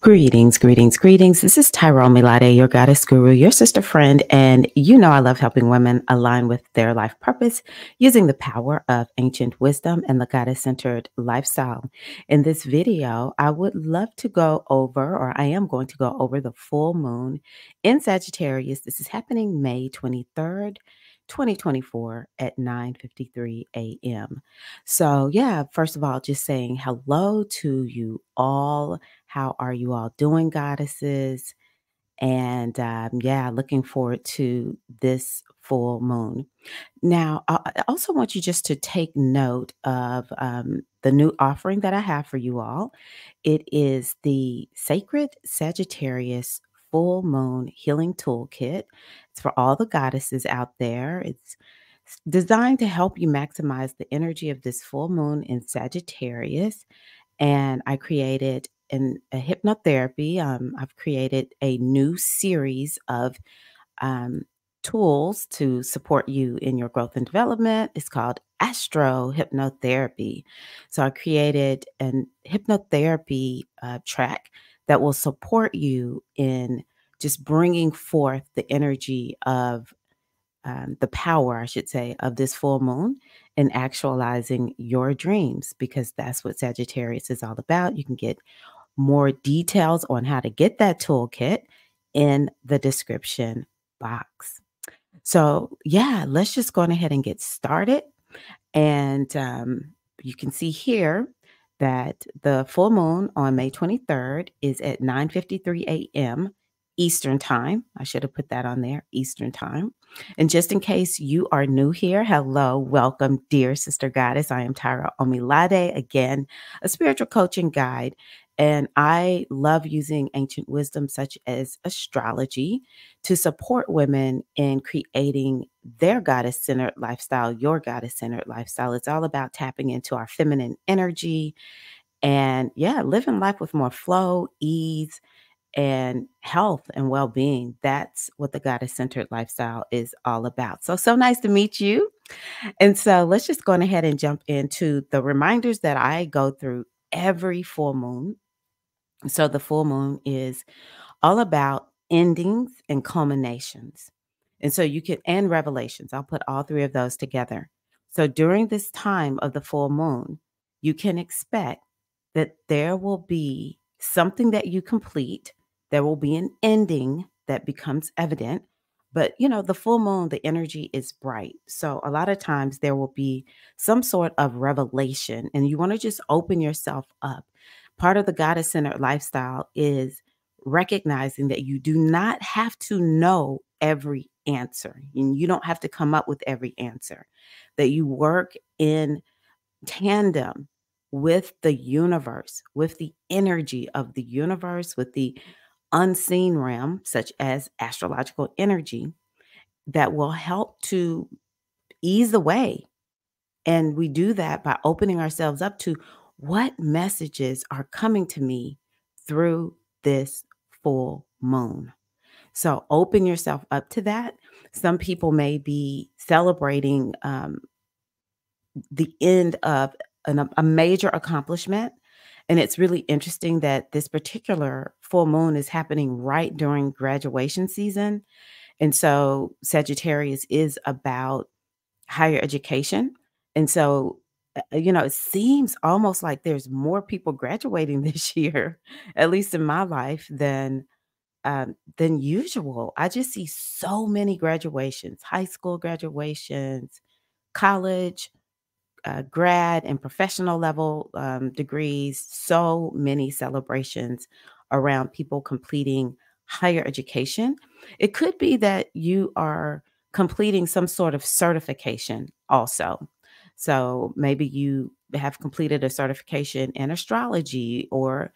Greetings, greetings, greetings. This is Tyrone Milade, your goddess guru, your sister friend, and you know I love helping women align with their life purpose using the power of ancient wisdom and the goddess-centered lifestyle. In this video, I would love to go over, or I am going to go over the full moon in Sagittarius. This is happening May 23rd, 2024 at 9:53 a.m. So yeah, first of all, just saying hello to you all. How are you all doing, goddesses? And yeah, looking forward to this full moon. Now, I also want you just to take note of the new offering that I have for you all. It is the Sacred Sagittarius Full Moon Healing Toolkit. It's for all the goddesses out there. It's designed to help you maximize the energy of this full moon in Sagittarius, and I created a hypnotherapy. I've created a new series of um, tools to support you in your growth and development. It's called astro-hypnotherapy. So I created an hypnotherapy track that will support you in just bringing forth the energy of the power, I should say, of this full moon and actualizing your dreams, because that's what Sagittarius is all about. You can get more details on how to get that toolkit in the description box. So, yeah, let's just go on ahead and get started. And you can see here that the full moon on May 23rd is at 9:53 a.m. Eastern time. I should have put that on there, Eastern time. And just in case you are new here, hello, welcome, dear sister goddess. I am Tyra Omilade, again, a spiritual coaching guide. And I love using ancient wisdom such as astrology to support women in creating their goddess centered lifestyle, your goddess centered lifestyle. It's all about tapping into our feminine energy and, yeah, living life with more flow, ease, and health and well being. That's what the goddess centered lifestyle is all about. So nice to meet you. And so let's just go on ahead and jump into the reminders that I go through every full moon. So the full moon is all about endings and culminations. And so you can, and revelations. I'll put all three of those together. So during this time of the full moon, you can expect that there will be something that you complete. There will be an ending that becomes evident. But, you know, the full moon, the energy is bright. So a lot of times there will be some sort of revelation, and you want to just open yourself up. Part of the goddess centered lifestyle is recognizing that you do not have to know every answer, and you don't have to come up with every answer, that you work in tandem with the universe, with the energy of the universe, with the unseen realm, such as astrological energy, that will help to ease the way. And we do that by opening ourselves up to what messages are coming to me through this full moon. So open yourself up to that. Some people may be celebrating the end of a major accomplishment. And it's really interesting that this particular full moon is happening right during graduation season. And so Sagittarius is about higher education. And so, you know, it seems almost like there's more people graduating this year, at least in my life, than usual. I just see so many graduations, high school graduations, college, grad and professional level degrees, so many celebrations around people completing higher education. It could be that you are completing some sort of certification also. So maybe you have completed a certification in astrology or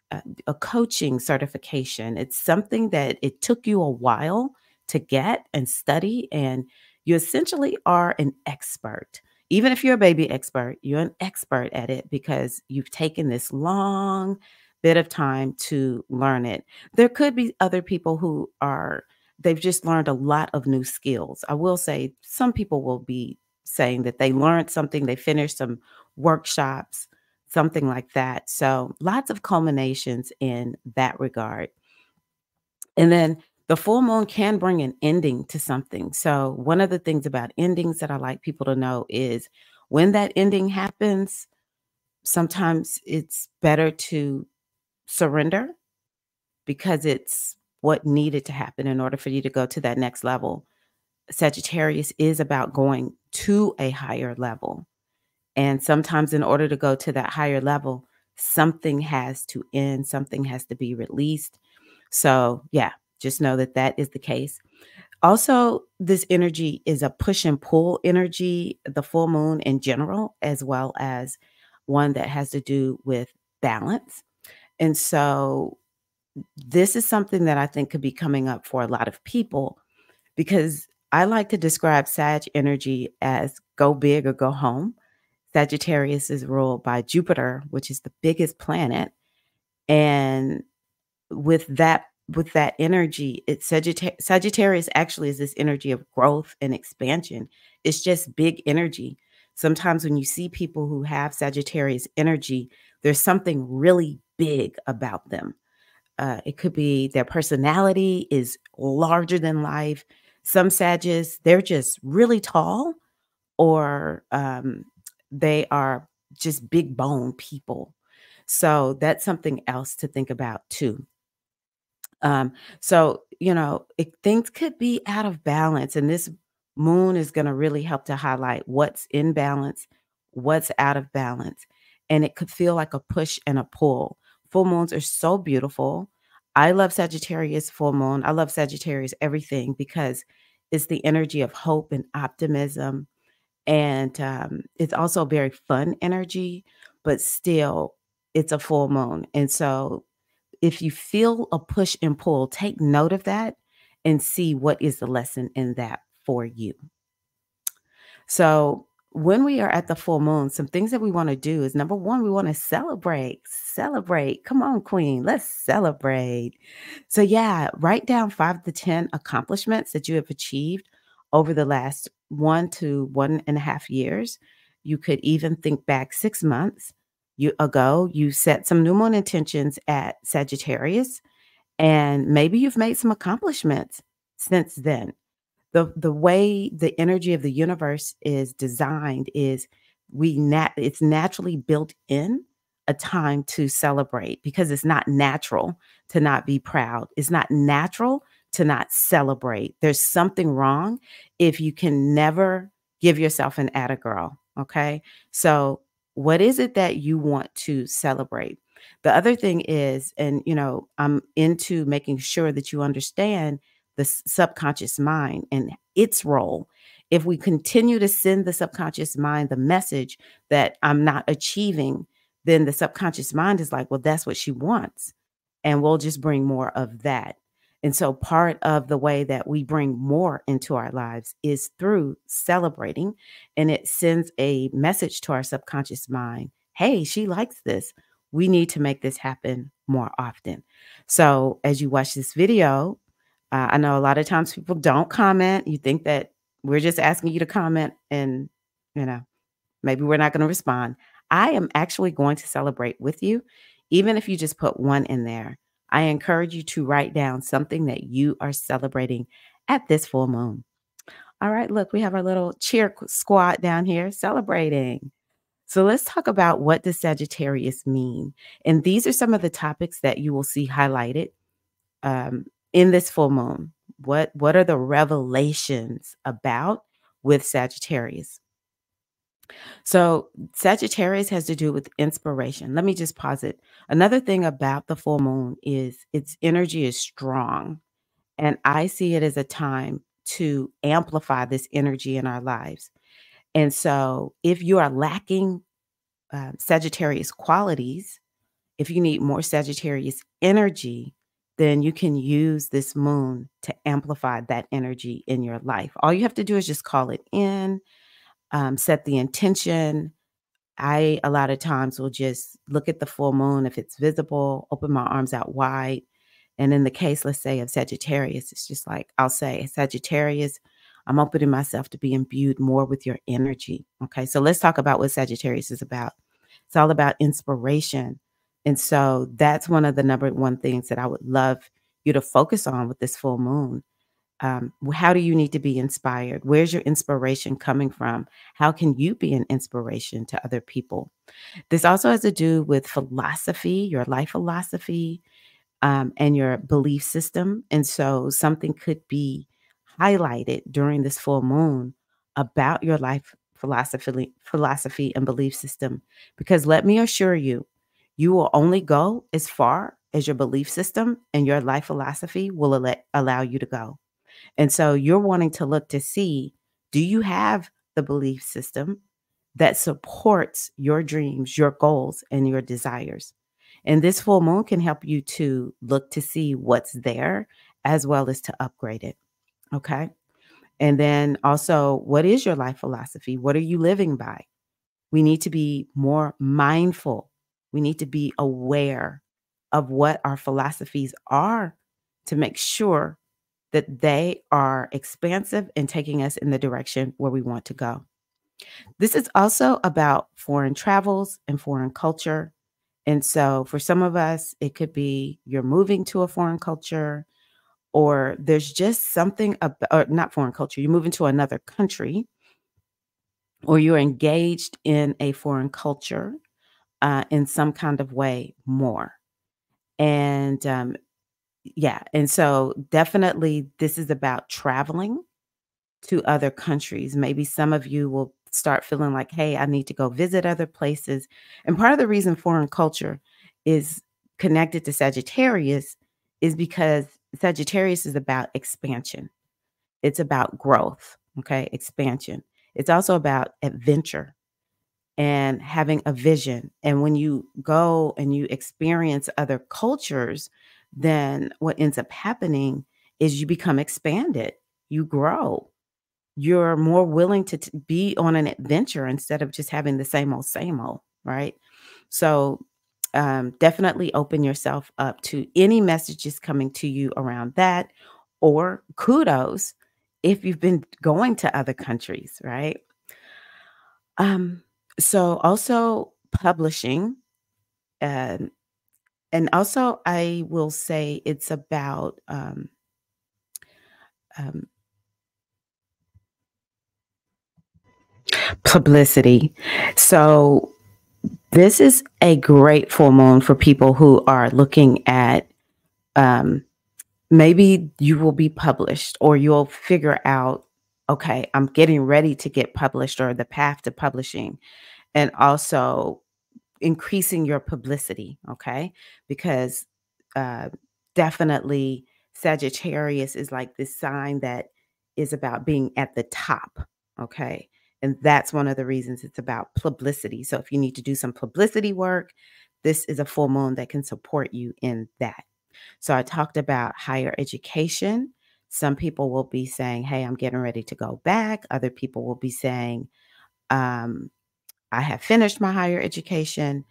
a coaching certification. It's something that it took you a while to get and study, and you essentially are an expert. Even if you're a baby expert, you're an expert at it because you've taken this long bit of time to learn it. There could be other people who they've just learned a lot of new skills. I will say some people will be saying that they learned something, they finished some workshops, something like that. So lots of culminations in that regard. And then the full moon can bring an ending to something. So one of the things about endings that I like people to know is when that ending happens, sometimes it's better to surrender because it's what needed to happen in order for you to go to that next level. Sagittarius is about going to a higher level. And sometimes, in order to go to that higher level, something has to end, something has to be released. So, yeah, just know that that is the case. Also, this energy is a push and pull energy, the full moon in general, as well as one that has to do with balance. And so, this is something that I think could be coming up for a lot of people because I like to describe Sag energy as go big or go home. Sagittarius is ruled by Jupiter, which is the biggest planet. And with that energy, it's Sagittarius actually is this energy of growth and expansion. It's just big energy. Sometimes when you see people who have Sagittarius energy, there's something really big about them. It could be their personality is larger than life. Some Sages, they're just really tall, or they are just big bone people. So that's something else to think about too. Things could be out of balance, and this moon is going to really help to highlight what's in balance, what's out of balance, and it could feel like a push and a pull. Full moons are so beautiful. I love Sagittarius full moon. I love Sagittarius everything because it's the energy of hope and optimism, and it's also very fun energy, but still, it's a full moon, and so if you feel a push and pull, take note of that and see what is the lesson in that for you. So, when we are at the full moon, some things that we want to do is number one, we want to celebrate. Celebrate. Come on, Queen. Let's celebrate. So, yeah, write down 5 to 10 accomplishments that you have achieved over the last 1 to 1.5 years. You could even think back 6 months ago. You set some new moon intentions at Sagittarius, and maybe you've made some accomplishments since then. The way the energy of the universe is designed is it's naturally built in a time to celebrate because it's not natural to not be proud. It's not natural to not celebrate. There's something wrong if you can never give yourself an atta girl. Okay. So what is it that you want to celebrate? The other thing is, and I'm into making sure that you understand the subconscious mind and its role. If we continue to send the subconscious mind the message that I'm not achieving, then the subconscious mind is like, well, that's what she wants. And we'll just bring more of that. And so part of the way that we bring more into our lives is through celebrating. And it sends a message to our subconscious mind. Hey, she likes this. We need to make this happen more often. So as you watch this video, I know a lot of times people don't comment. You think that we're just asking you to comment and, you know, maybe we're not going to respond. I am actually going to celebrate with you, even if you just put one in there. I encourage you to write down something that you are celebrating at this full moon. All right, look, we have our little cheer squad down here celebrating. So let's talk about what does Sagittarius mean? And these are some of the topics that you will see highlighted in this full moon. What are the revelations about with Sagittarius? So Sagittarius has to do with inspiration. Let me just pause it. Another thing about the full moon is its energy is strong. And I see it as a time to amplify this energy in our lives. And so if you are lacking Sagittarius qualities, if you need more Sagittarius energy, then you can use this moon to amplify that energy in your life. All you have to do is just call it in, set the intention. I, a lot of times, will just look at the full moon if it's visible, open my arms out wide. And in the case, let's say, of Sagittarius, it's just like I'll say, Sagittarius, I'm opening myself to be imbued more with your energy. Okay, so let's talk about what Sagittarius is about. It's all about inspiration. And so that's one of the number one things that I would love you to focus on with this full moon. How do you need to be inspired? Where's your inspiration coming from? How can you be an inspiration to other people? This also has to do with philosophy, your life philosophy, and your belief system. And so something could be highlighted during this full moon about your life philosophy and belief system. Because let me assure you, you will only go as far as your belief system and your life philosophy will allow you to go. And so you're wanting to look to see, do you have the belief system that supports your dreams, your goals, and your desires? And this full moon can help you to look to see what's there as well as to upgrade it. Okay. And then also, what is your life philosophy? What are you living by? We need to be more mindful. We need to be aware of what our philosophies are to make sure that they are expansive and taking us in the direction where we want to go. This is also about foreign travels and foreign culture. And so for some of us, it could be you're moving to a foreign culture, or there's just something about, or not foreign culture, you're moving to another country, or you're engaged in a foreign culture in some kind of way more. And yeah, and so definitely this is about traveling to other countries. Maybe some of you will start feeling like, hey, I need to go visit other places. And part of the reason foreign culture is connected to Sagittarius is because Sagittarius is about expansion. It's about growth, okay? Expansion. It's also about adventure and having a vision. And when you go and you experience other cultures, then what ends up happening is you become expanded, you grow, you're more willing to be on an adventure instead of just having the same old, right? So definitely open yourself up to any messages coming to you around that, or kudos if you've been going to other countries, right? Um, so also publishing, um, and also I will say it's about um, publicity. So this is a great full moon for people who are looking at um, maybe you will be published, or you'll figure out, okay, I'm getting ready to get published, or the path to publishing, and also increasing your publicity, okay? Because uh, definitely Sagittarius is like this sign that is about being at the top, okay? And that's one of the reasons it's about publicity. So if you need to do some publicity work, this is a full moon that can support you in that. So I talked about higher education. Some people will be saying, hey, I'm getting ready to go back. Other people will be saying, um, I have finished my higher education,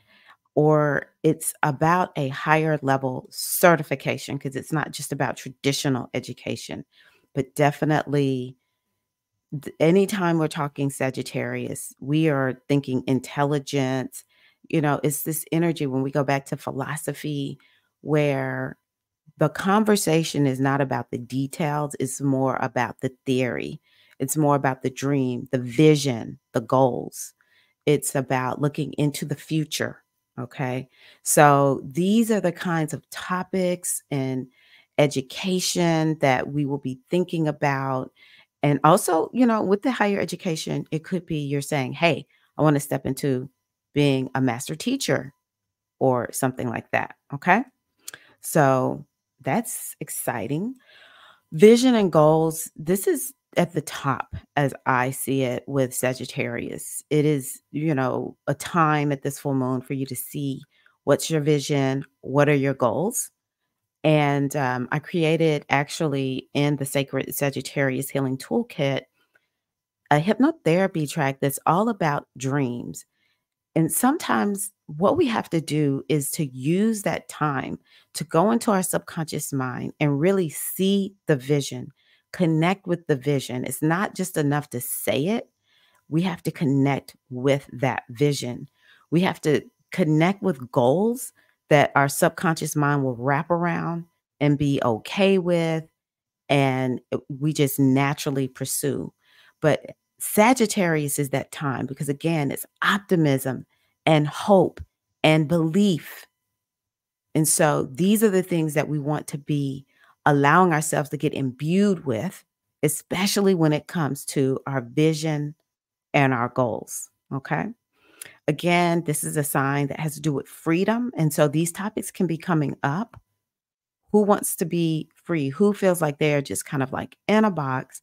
or it's about a higher level certification, because it's not just about traditional education, but definitely anytime we're talking Sagittarius, we are thinking intelligence. You know, it's this energy when we go back to philosophy where the conversation is not about the details, it's more about the theory. It's more about the dream, the vision, the goals. It's about looking into the future. Okay. So these are the kinds of topics and education that we will be thinking about. And also, you know, with the higher education, it could be you're saying, hey, I want to step into being a master teacher or something like that. Okay. So that's exciting. Vision and goals. This is at the top as I see it with Sagittarius. It is, you know, a time at this full moon for you to see what's your vision, what are your goals. And I created actually in the Sacred Sagittarius Healing Toolkit a hypnotherapy track that's all about dreams. And sometimes what we have to do is to use that time to go into our subconscious mind and really see the vision, connect with the vision. It's not just enough to say it. We have to connect with that vision. We have to connect with goals that our subconscious mind will wrap around and be okay with, and we just naturally pursue. But Sagittarius is that time because, again, it's optimism and hope and belief. And so these are the things that we want to be allowing ourselves to get imbued with, especially when it comes to our vision and our goals. Okay. Again, this is a sign that has to do with freedom. And so these topics can be coming up. Who wants to be free? Who feels like they're just kind of like in a box?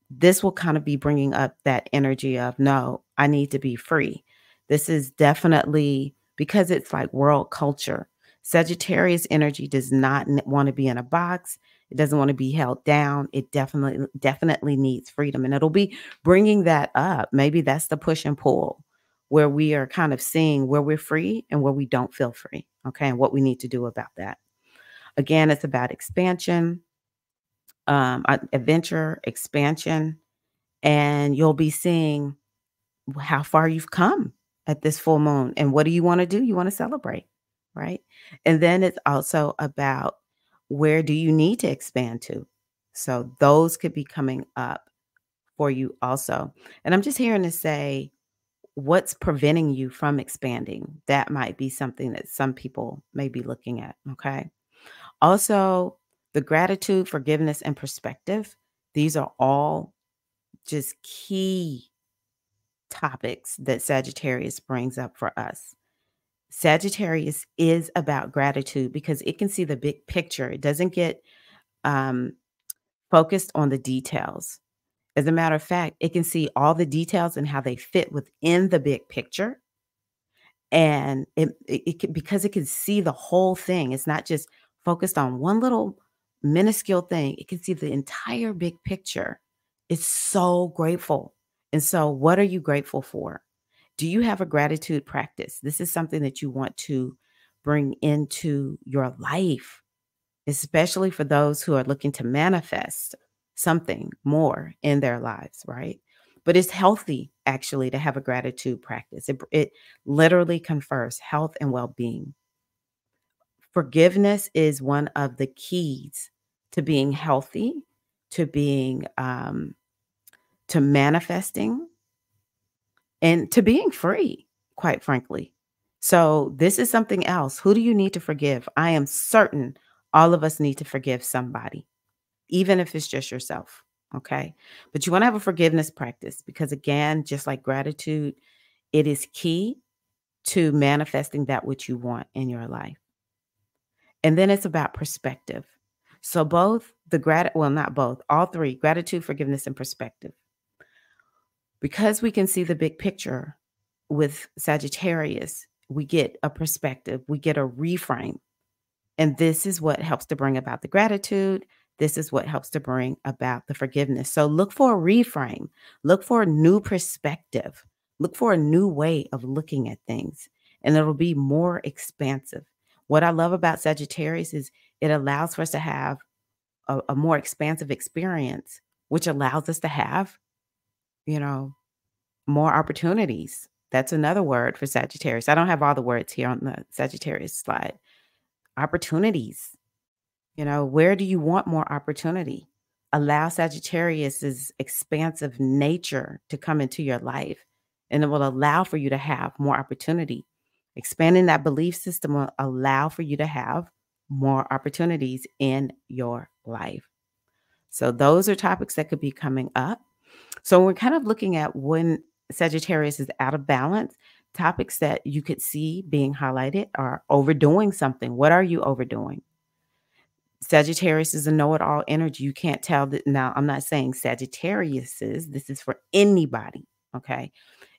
This will kind of be bringing up that energy of, no, I need to be free. This is definitely because it's like world culture. Sagittarius energy does not want to be in a box. It doesn't want to be held down. It definitely needs freedom. And it'll be bringing that up. Maybe that's the push and pull where we are kind of seeing where we're free and where we don't feel free. Okay. And what we need to do about that. Again, it's about expansion, adventure, expansion, and you'll be seeing how far you've come at this full moon. And what do you want to do? You want to celebrate, right? And then it's also about where do you need to expand to? So those could be coming up for you also. And I'm just hearing to say, what's preventing you from expanding? That might be something that some people may be looking at. Okay. Also, the gratitude, forgiveness, and perspective. These are all just key topics that Sagittarius brings up for us. Sagittarius is about gratitude because it can see the big picture. It doesn't get um, focused on the details. As a matter of fact, it can see all the details and how they fit within the big picture. And it can, because it can see the whole thing. It's not just focused on one little minuscule thing. It can see the entire big picture. It's so grateful. And so what are you grateful for? Do you have a gratitude practice? This is something that you want to bring into your life, especially for those who are looking to manifest something more in their lives, right? But it's healthy actually to have a gratitude practice. It literally confers health and well-being. Forgiveness is one of the keys to being healthy, to being to manifesting, and to being free, quite frankly. So this is something else. Who do you need to forgive? I am certain all of us need to forgive somebody, even if it's just yourself. Okay. But you want to have a forgiveness practice because, again, just like gratitude, it is key to manifesting that which you want in your life. And then it's about perspective. So both well, not both, all three, gratitude, forgiveness, and perspective. Because we can see the big picture with Sagittarius, we get a perspective, we get a reframe. And this is what helps to bring about the gratitude. This is what helps to bring about the forgiveness. So look for a reframe, look for a new perspective, look for a new way of looking at things, and it'll be more expansive. What I love about Sagittarius is it allows for us to have a more expansive experience, which allows us to have, you know, more opportunities. That's another word for Sagittarius. I don't have all the words here on the Sagittarius slide. Opportunities. Where do you want more opportunity? Allow Sagittarius's expansive nature to come into your life, and it will allow for you to have more opportunity. Expanding that belief system will allow for you to have more opportunities in your life. So those are topics that could be coming up. So we're kind of looking at when Sagittarius is out of balance, topics that you could see being highlighted are overdoing something. What are you overdoing? Sagittarius is a know-it-all energy. You can't tell that. Now, I'm not saying Sagittarius is. This is for anybody, okay?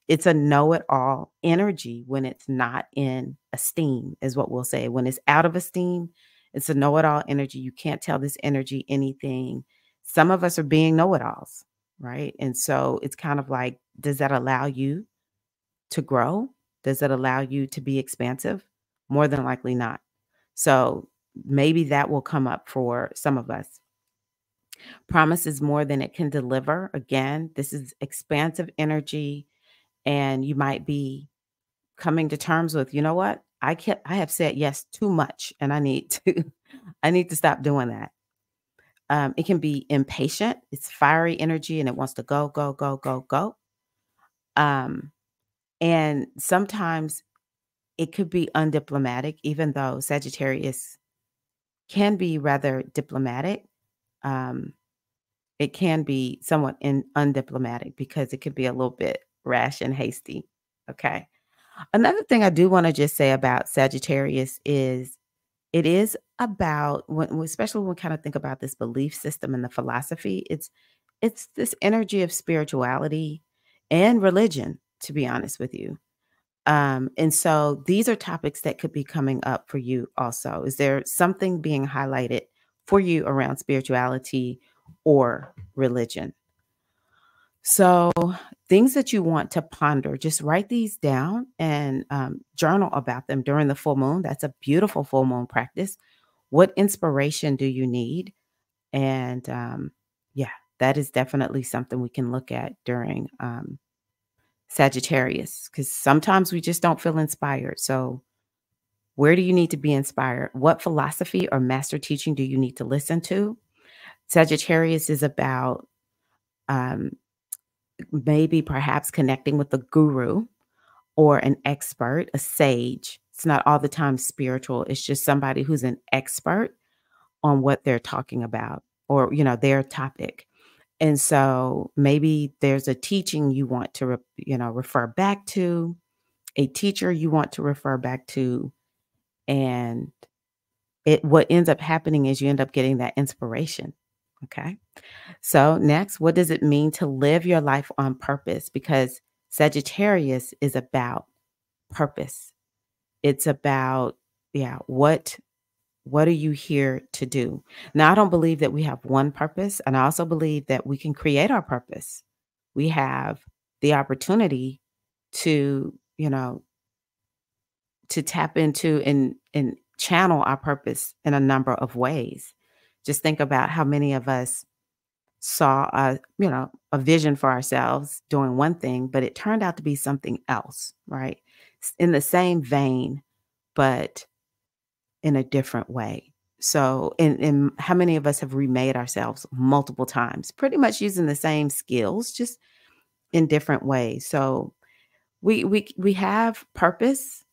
It's a know-it-all energy when it's not in esteem, is what we'll say. When it's out of esteem, it's a know-it-all energy. You can't tell this energy anything. Some of us are being know-it-alls, right? And so it's kind of like, does that allow you to grow? Does it allow you to be expansive? More than likely not. So maybe that will come up for some of us. Promises more than it can deliver. Again, this is expansive energy, and you might be coming to terms with, you know what? I have said yes too much and I need to I need to stop doing that. It can be impatient. It's fiery energy and it wants to go, go, go, go, go. Um, and sometimes it could be undiplomatic, even though Sagittarius can be rather diplomatic. Um, it can be somewhat undiplomatic because it could be a little bit rash and hasty. Okay. Another thing I do want to just say about Sagittarius is it is about especially when we kind of think about this belief system and the philosophy, it's this energy of spirituality and religion, to be honest with you. And so these are topics that could be coming up for you also. Is there something being highlighted for you around spirituality or religion? So, things that you want to ponder, just write these down and journal about them during the full moon. That's a beautiful full moon practice. What inspiration do you need? And yeah, that is definitely something we can look at during Sagittarius, because sometimes we just don't feel inspired. So, where do you need to be inspired? What philosophy or master teaching do you need to listen to? Sagittarius is about um, maybe perhaps connecting with the guru or an expert, a sage. It's not all the time spiritual. It's just somebody who's an expert on what they're talking about or, their topic. And so maybe there's a teaching you want to, refer back to, a teacher you want to refer back to. And what ends up happening is you end up getting that inspiration. Okay. So next, what does it mean to live your life on purpose? Because Sagittarius is about purpose. It's about, yeah, what are you here to do? Now, I don't believe that we have one purpose, and I also believe that we can create our purpose. We have the opportunity to, to tap into and channel our purpose in a number of ways. Just think about how many of us saw a vision for ourselves doing one thing, but it turned out to be something else, right? In the same vein, but in a different way. So, and how many of us have remade ourselves multiple times, pretty much using the same skills, just in different ways. So we have purpose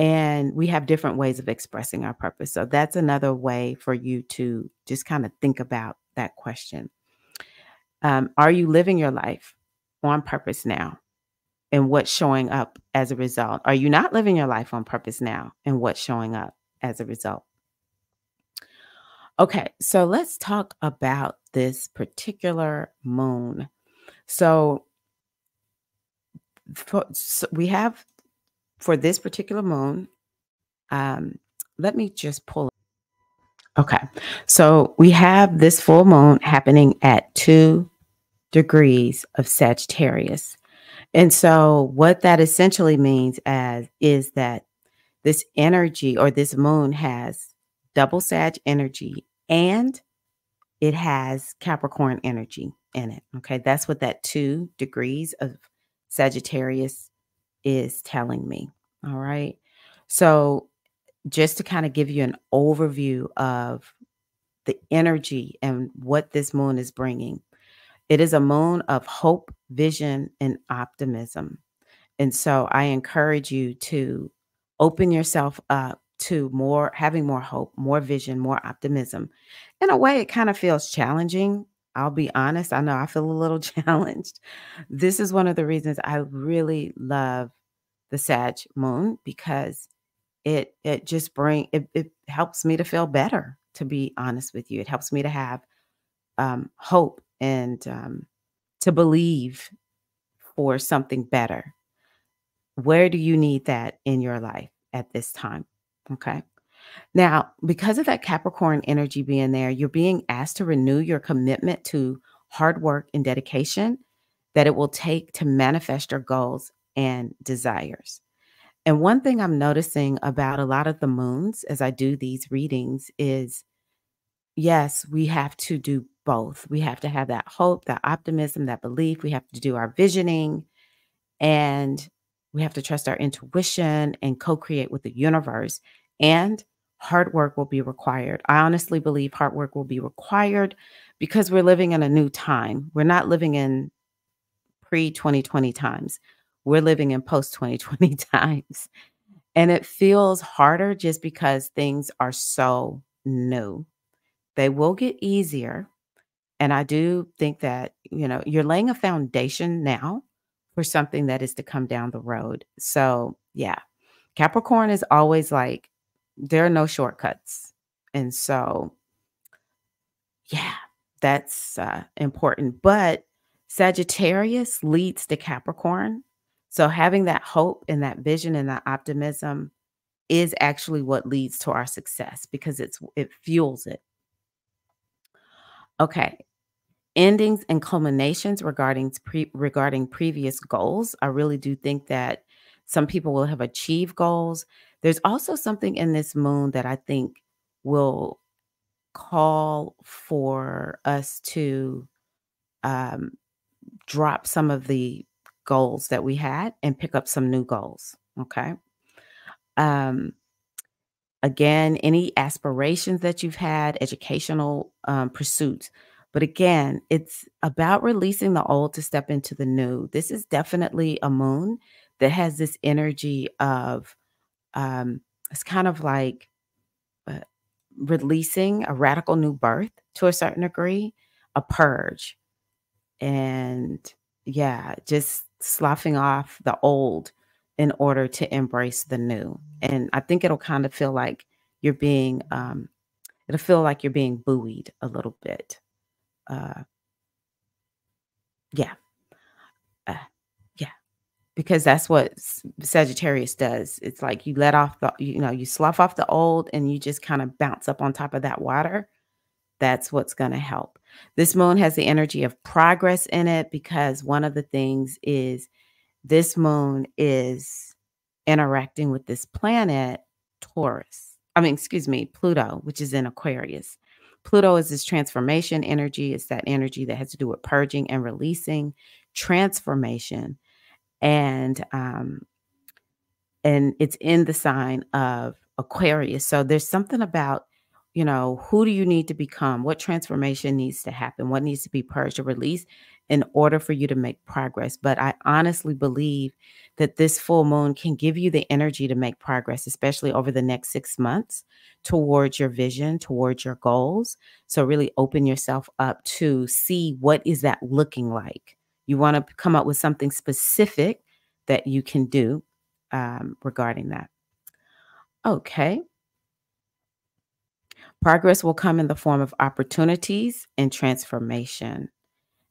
and we have different ways of expressing our purpose. So that's another way for you to just kind of think about that question. Are you living your life on purpose now? And what's showing up as a result? Are you not living your life on purpose now? And what's showing up as a result? Okay, so let's talk about this particular moon. So, we have for this particular moon, um, let me just pull. Okay, so we have this full moon happening at 2 degrees of Sagittarius. And so what that essentially means is that this energy or this moon has double Sag energy and it has Capricorn energy in it. Okay. That's what that 2 degrees of Sagittarius is telling me. All right. So just to kind of give you an overview of the energy and what this moon is bringing, it is a moon of hope, vision, and optimism. And so I encourage you to open yourself up to having more hope, more vision, more optimism. In a way, it kind of feels challenging. I'll be honest. I know I feel a little challenged. This is one of the reasons I really love the Sag moon because it just it helps me to feel better, to be honest with you. It helps me to have hope and to believe for something better. Where do you need that in your life at this time? Okay. Now, because of that Capricorn energy being there, you're being asked to renew your commitment to hard work and dedication that it will take to manifest your goals and desires. And one thing I'm noticing about a lot of the moons as I do these readings is yes, we have to do both. We have to have that hope, that optimism, that belief. We have to do our visioning and We have to trust our intuition and co-create with the universe. And hard work will be required. I honestly believe hard work will be required because we're living in a new time. We're not living in pre-2020 times. We're living in post-2020 times. And it feels harder just because things are so new. They will get easier. And I do think that, you're laying a foundation now for something that is to come down the road. So, yeah, Capricorn is always like, there are no shortcuts. And so, yeah, that's important. But Sagittarius leads to Capricorn. So, having that hope and that vision and that optimism is actually what leads to our success because it fuels it. Okay. Endings and culminations regarding previous goals. I really do think that some people will have achieved goals. There's also something in this moon that I think will call for us to um, drop some of the goals that we had and pick up some new goals. Okay. Um, Again, any aspirations that you've had, educational pursuits. But again, it's about releasing the old to step into the new. This is definitely a moon that has this energy of, um, it's kind of like uh, releasing a radical new birth to a certain degree, a purge. And yeah, just sloughing off the old in order to embrace the new. And I think it'll kind of feel like you're being it'll feel like you're being buoyed a little bit. Uh yeah. Uh, yeah, because that's what Sagittarius does. It's like you let off you slough off the old and you just kind of bounce up on top of that water. That's what's going to help. This moon has the energy of progress in it because one of the things is this moon is interacting with this planet, Taurus. I mean, excuse me, Pluto, which is in Aquarius. Pluto is this transformation energy. It's that energy that has to do with purging and releasing, transformation. And it's in the sign of Aquarius. So there's something about, who do you need to become? What transformation needs to happen? What needs to be purged or released in order for you to make progress? But I honestly believe that this full moon can give you the energy to make progress, especially over the next 6 months towards your vision, towards your goals. So really open yourself up to see what is that looking like. You want to come up with something specific that you can do regarding that. Okay. Progress will come in the form of opportunities and transformation.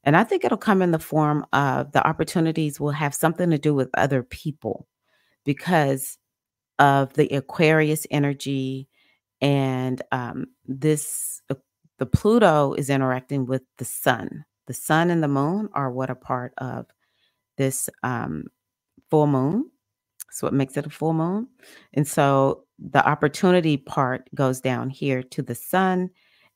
And I think it'll come in the form of the opportunities will have something to do with other people because of the Aquarius energy and the Pluto is interacting with the sun. The sun and the moon are what are part of this full moon. So what makes it a full moon. And so the opportunity part goes down here to the sun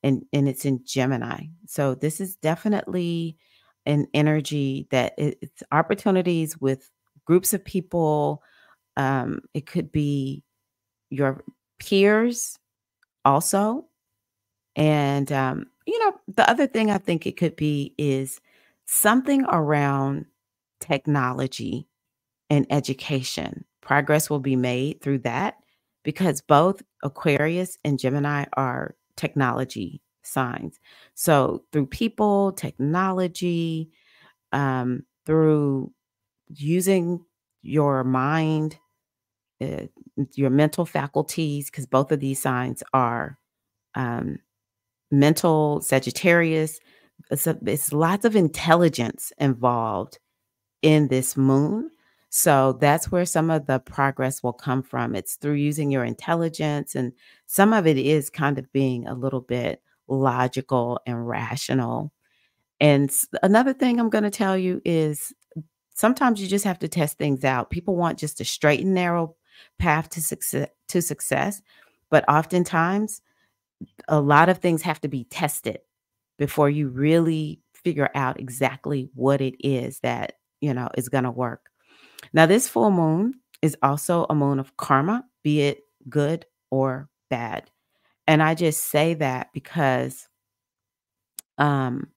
and it's in Gemini. So this is definitely an energy that it's opportunities with groups of people. It could be your peers also. And, the other thing I think it could be is something around technology and education. Progress will be made through that because both Aquarius and Gemini are technology signs. So through people, technology, through using your mind, uh, your mental faculties, because both of these signs are um, mental Sagittarius. It's lots of intelligence involved in this moon. So that's where some of the progress will come from. It's through using your intelligence, and some of it is kind of being a little bit logical and rational. And another thing I'm going to tell you is sometimes you just have to test things out. People want just a straight and narrow path to success, but oftentimes a lot of things have to be tested before you really figure out exactly what it is that, is going to work. Now, this full moon is also a moon of karma, be it good or bad. And I just say that because, um,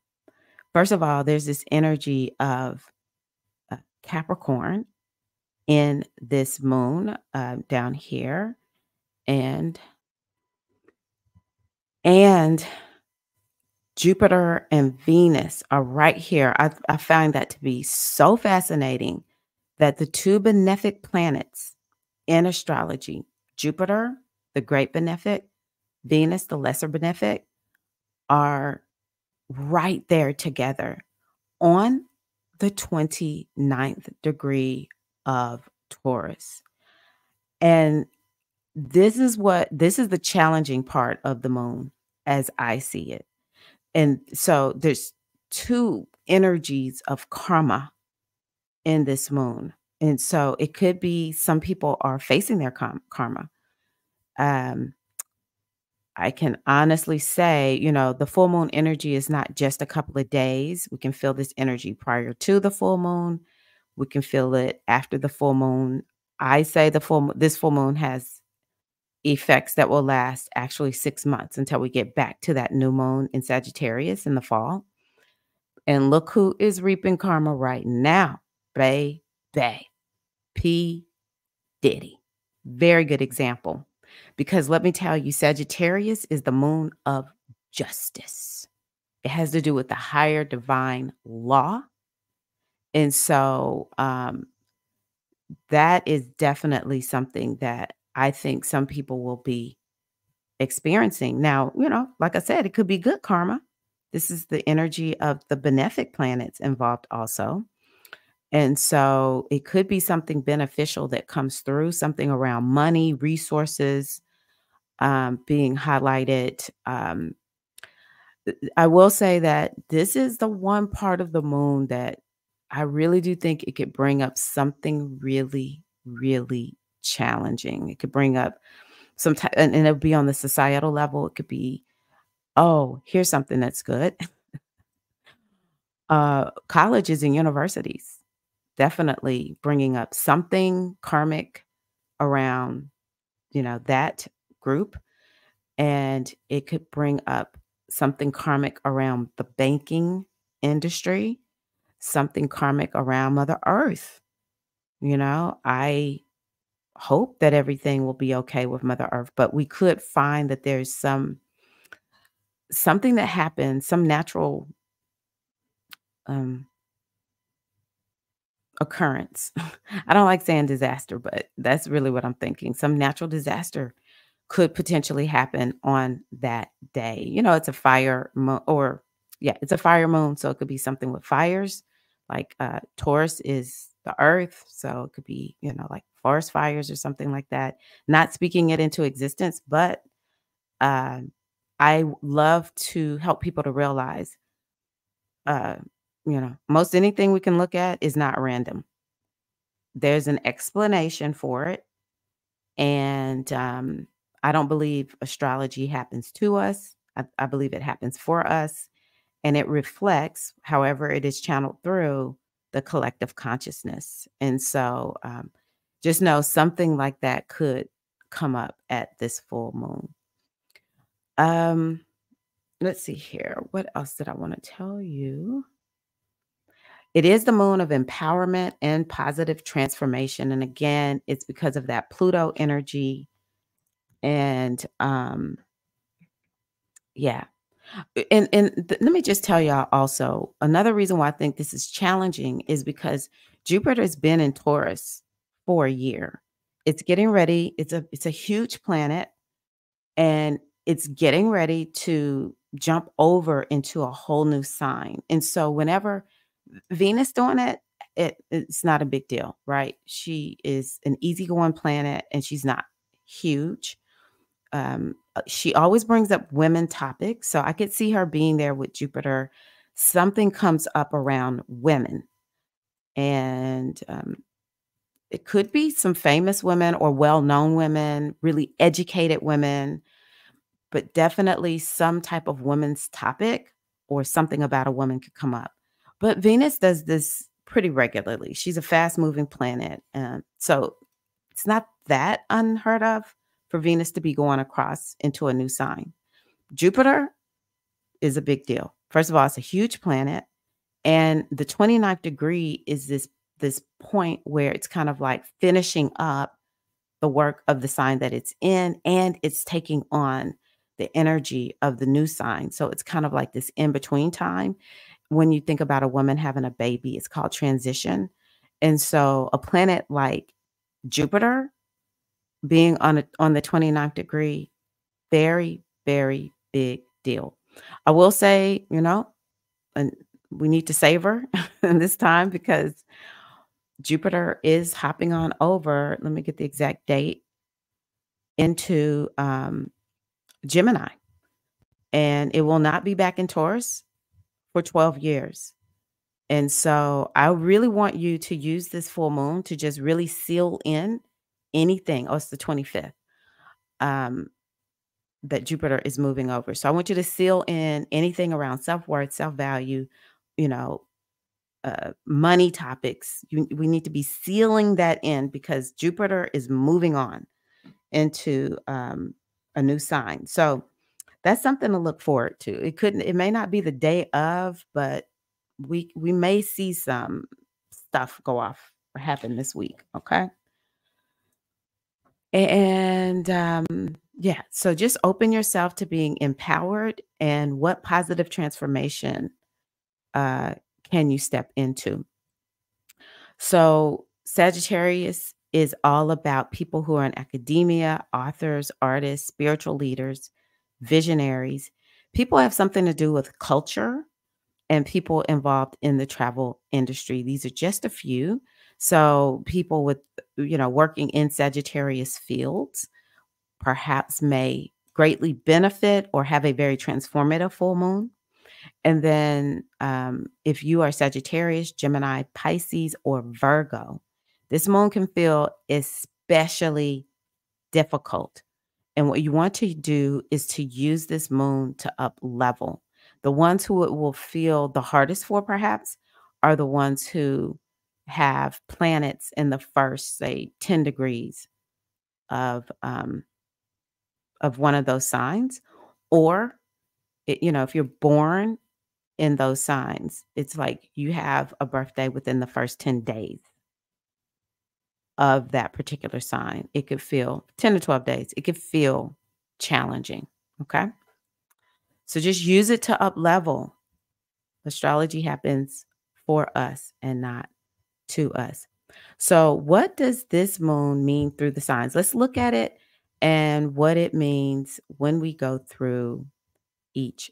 first of all, there's this energy of Capricorn in this moon down here, and and Jupiter and Venus are right here. I find that to be so fascinating that the two benefic planets in astrology, Jupiter, the great benefic, Venus, the lesser benefic, are right there together on the 29th degree of Taurus. And this is the challenging part of the moon as I see it. And so there's two energies of karma in this moon. And so it could be some people are facing their karma. Um, I can honestly say, the full moon energy is not just a couple of days. We can feel this energy prior to the full moon. We can feel it after the full moon. I say this full moon has effects that will last actually 6 months until we get back to that new moon in Sagittarius in the fall. And look who is reaping karma right now. Baby. P. Diddy. Very good example. Because let me tell you, Sagittarius is the moon of justice. It has to do with the higher divine law. And so that is definitely something that I think some people will be experiencing. Now, like I said, it could be good karma. This is the energy of the benefic planets involved also. And so it could be something beneficial that comes through, something around money, resources being highlighted. I will say that this is the one part of the moon that I really do think it could bring up something really, really challenging. It could bring up some type, and it'll be on the societal level. It could be, oh, here's something that's good. Colleges and universities definitely bringing up something karmic around, that group. And it could bring up something karmic around the banking industry, something karmic around Mother Earth. I hope that everything will be okay with Mother Earth, but we could find that there's something that happens, some natural um, occurrence. I don't like saying disaster, but that's really what I'm thinking. Some natural disaster could potentially happen on that day. It's a fire moon, or yeah, it's a fire moon. So it could be something with fires, like Taurus is the earth. So it could be, like forest fires or something like that. Not speaking it into existence, but uh, I love to help people to realize, uh, most anything we can look at is not random. There's an explanation for it. And I don't believe astrology happens to us. I believe it happens for us. And it reflects, however, it is channeled through the collective consciousness. And so just know something like that could come up at this full moon. Um, let's see here. What else did I want to tell you? It is the moon of empowerment and positive transformation. And again, it's because of that Pluto energy. And yeah. Let me just tell y'all also, another reason why I think this is challenging is because Jupiter's been in Taurus for a year. It's getting ready. It's a huge planet, and it's getting ready to jump over into a whole new sign. And so whenever Venus doing it, it's not a big deal, right? She is an easygoing planet, and she's not huge. She always brings up women topics. So I could see her being there with Jupiter. Something comes up around women. And it could be some famous women or well-known women, really educated women, but definitely some type of women's topic or something about a woman could come up. But Venus does this pretty regularly. She's a fast moving planet. So it's not that unheard of for Venus to be going across into a new sign. Jupiter is a big deal. First of all, it's a huge planet. And the 29th degree is this point where it's kind of like finishing up the work of the sign that it's in, and it's taking on the energy of the new sign. So it's kind of like this in between time. When you think about a woman having a baby, it's called transition. And so a planet like Jupiter being on the 29th degree, very, very big deal. I will say, and we need to savor in this time because Jupiter is hopping on over. Let me get the exact date into Gemini, and it will not be back in Taurus for 12 years. And so I really want you to use this full moon to just really seal in anything. Oh, it's the 25th um, that Jupiter is moving over. So I want you to seal in anything around self worth, self value, you know, money topics. We need to be sealing that in because Jupiter is moving on into a new sign. So that's something to look forward to. It may not be the day of, but we may see some stuff go off or happen this week. Okay. And yeah, so just open yourself to being empowered and what positive transformation uh, can you step into? So, Sagittarius is all about people who are in academia, authors, artists, spiritual leaders, visionaries. People have something to do with culture and people involved in the travel industry. These are just a few. So, people with, working in Sagittarius fields perhaps may greatly benefit or have a very transformative full moon. And then if you are Sagittarius, Gemini, Pisces, or Virgo, this moon can feel especially difficult. And what you want to do is to use this moon to up level. The ones who it will feel the hardest for, perhaps, are the ones who have planets in the first, say, 10 degrees of one of those signs. Or, if you're born in those signs, it's like you have a birthday within the first 10 days of that particular sign. It could feel 10 to 12 days. It could feel challenging. Okay. So just use it to up level. Astrology happens for us and not to us. So, what does this moon mean through the signs? Let's look at it and what it means when we go through each.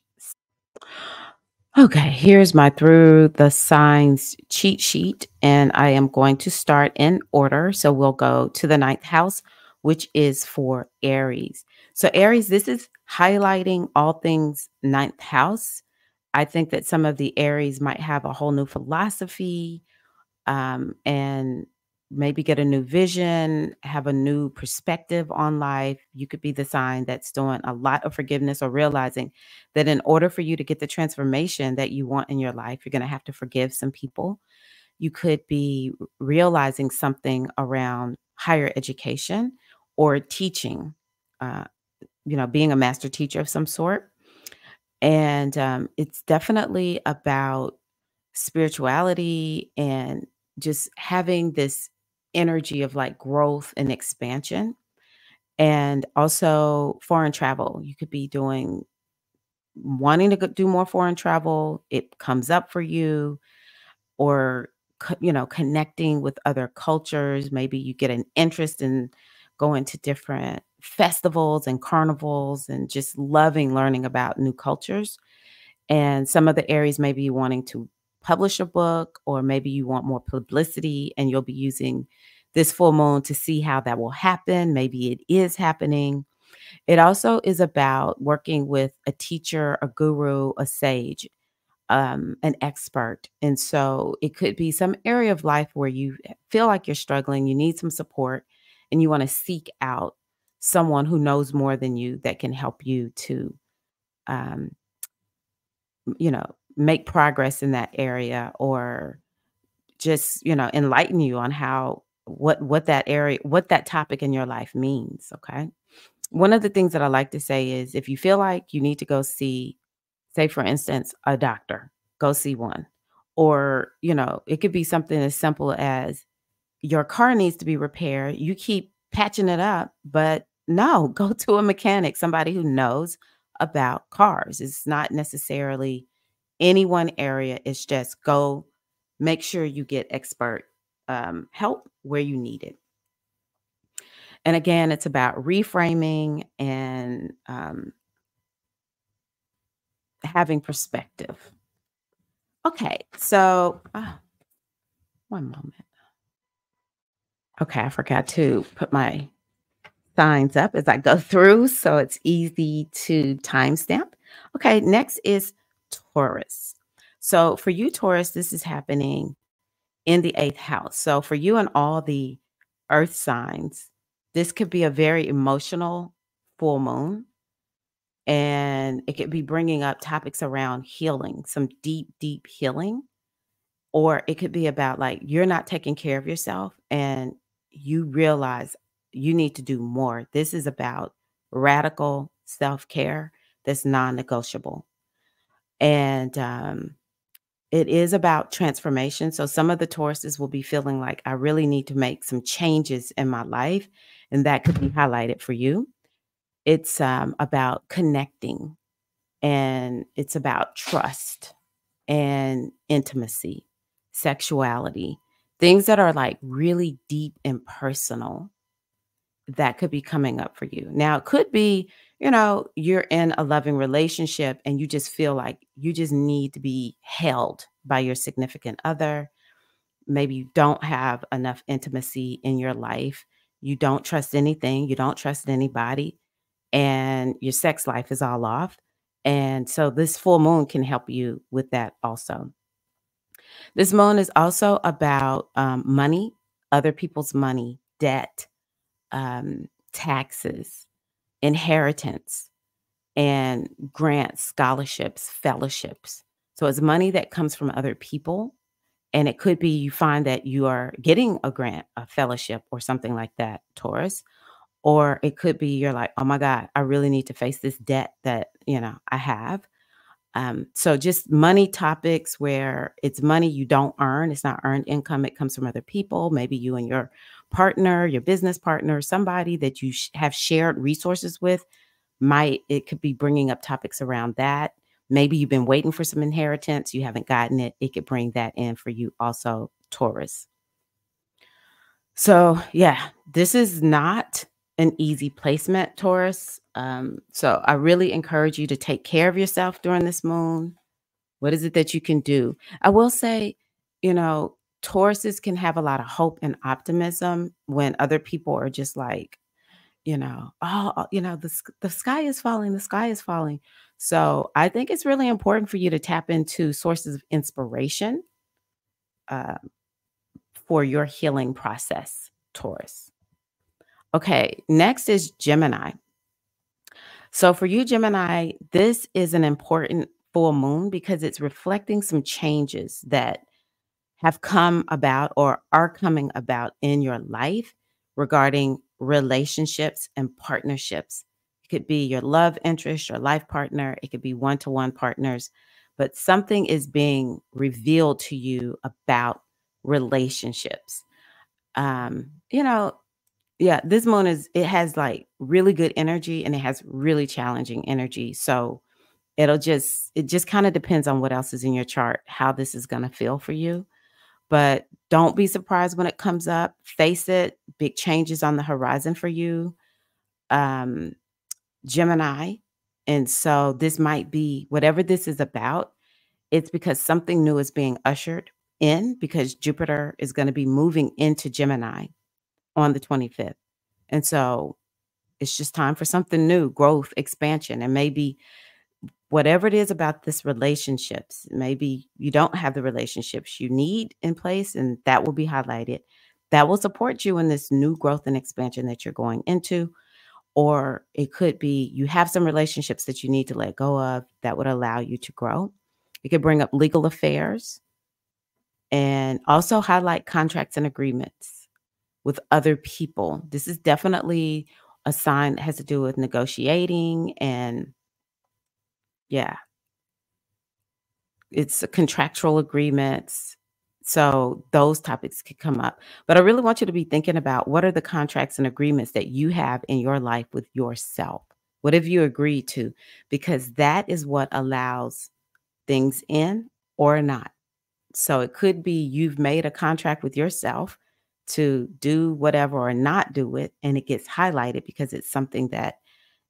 Okay, here's my through the signs cheat sheet, and I am going to start in order. So we'll go to the ninth house, which is for Aries. So, Aries, this is highlighting all things ninth house. I think that some of the Aries might have a whole new philosophy, and maybe get a new vision, have a new perspective on life. You could be the sign that's doing a lot of forgiveness or realizing that in order for you to get the transformation that you want in your life, you're going to have to forgive some people. You could be realizing something around higher education or teaching, uh, being a master teacher of some sort. And it's definitely about spirituality and just having this energy of like growth and expansion, and also foreign travel. You could be wanting to do more foreign travel. It comes up for you, or connecting with other cultures. Maybe you get an interest in going to different festivals and carnivals and just loving learning about new cultures. And some of the areas maybe you wanting to publish a book, or maybe you want more publicity and you'll be using this full moon to see how that will happen. Maybe it is happening. It also is about working with a teacher, a guru, a sage, an expert. And so it could be some area of life where you feel like you're struggling, you need some support, and you want to seek out someone who knows more than you that can help you to um, make progress in that area, or just, enlighten you on how what that area, what that topic in your life means, okay? One of the things that I like to say is if you feel like you need to go see, say for instance, a doctor, go see one. Or, it could be something as simple as your car needs to be repaired. You keep patching it up, but no, go to a mechanic, somebody who knows about cars. It's not necessarily any one area. It's just go make sure you get expert help where you need it. And again, it's about reframing and having perspective. Okay, so one moment. Okay, I forgot to put my signs up as I go through, so it's easy to timestamp. Okay, next is Taurus. So for you, Taurus, this is happening in the eighth house. So for you and all the earth signs, this could be a very emotional full moon, and it could be bringing up topics around healing, some deep, deep healing. Or it could be about like you're not taking care of yourself and you realize you need to do more. This is about radical self care that's non negotiable. And it is about transformation. So some of the Tauruses will be feeling like I really need to make some changes in my life. And that could be highlighted for you. It's about connecting, and it's about trust and intimacy, sexuality, things that are like really deep and personal that could be coming up for you. Now, it could be, you're in a loving relationship and you just feel like you just need to be held by your significant other. Maybe you don't have enough intimacy in your life. You don't trust anything, you don't trust anybody, and your sex life is all off. And so this full moon can help you with that also. This moon is also about money, other people's money, debt, taxes, inheritance, and grants, scholarships, fellowships. So it's money that comes from other people. And it could be you find that you are getting a grant, a fellowship, or something like that, Taurus. Or it could be you're like, oh my God, I really need to face this debt that, I have. So just money topics where it's money you don't earn. It's not earned income. It comes from other people. Maybe you and your partner, your business partner, somebody that you have shared resources with it could be bringing up topics around that. Maybe you've been waiting for some inheritance. You haven't gotten it. It could bring that in for you also, Taurus. So yeah, this is not an easy placement, Taurus. So I really encourage you to take care of yourself during this moon. What is it that you can do? I will say, Tauruses can have a lot of hope and optimism when other people are just like, oh, the sky is falling, the sky is falling. So I think it's really important for you to tap into sources of inspiration uh, for your healing process, Taurus. Okay, next is Gemini. So for you, Gemini, this is an important full moon because it's reflecting some changes that have come about or are coming about in your life regarding relationships and partnerships. It could be your love interest, your life partner, it could be one to one partners, but something is being revealed to you about relationships. Um, you know, yeah, this moon it has like really good energy and it has really challenging energy. So it just kind of depends on what else is in your chart, how this is going to feel for you. But don't be surprised when it comes up. Face it, big changes on the horizon for you, um, Gemini. And so this might be whatever this is about, it's because something new is being ushered in because Jupiter is going to be moving into Gemini on the 25th. And so it's just time for something new, growth, expansion, and maybe whatever it is about this relationships, maybe you don't have the relationships you need in place, and that will be highlighted. That will support you in this new growth and expansion that you're going into. Or it could be you have some relationships that you need to let go of that would allow you to grow. It could bring up legal affairs And also highlight contracts and agreements with other people. This is definitely a sign that has to do with negotiating and yeah, it's contractual agreements. So those topics could come up. But I really want you to be thinking about what are the contracts and agreements that you have in your life with yourself? What have you agreed to? Because that is what allows things in or not. So it could be you've made a contract with yourself to do whatever or not do it, and it gets highlighted because it's something that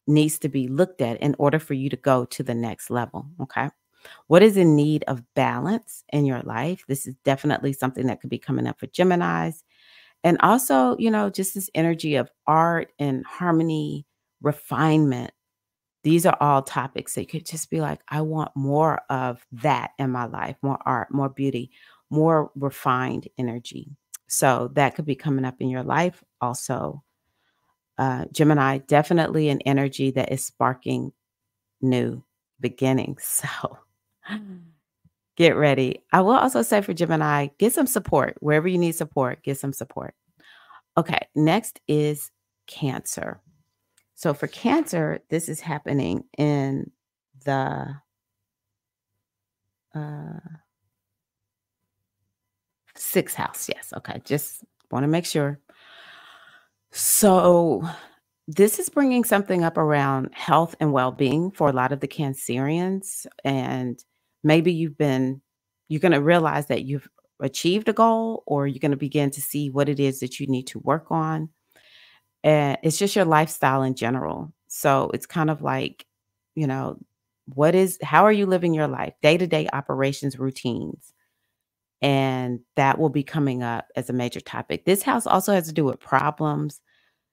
needs to be looked at in order for you to go to the next level. Okay. What is in need of balance in your life? This is definitely something that could be coming up for Geminis. And also, just this energy of art and harmony, refinement. These are all topics that you could just be like, I want more of that in my life, more art, more beauty, more refined energy. So that could be coming up in your life. Also, Gemini, definitely an energy that is sparking new beginnings. So get ready. I will also say for Gemini, get some support. Wherever you need support, get some support. Okay, next is Cancer. So for Cancer, this is happening in the uh, sixth house. Yes. Okay. Just want to make sure. So this is bringing something up around health and well-being for a lot of the Cancerians. And maybe you're going to realize that you've achieved a goal, or you're going to begin to see what it is that you need to work on. And it's just your lifestyle in general. So it's kind of like, you know, how are you living your life? Day-to-day operations, routines. And that will be coming up as a major topic. This house also has to do with problems.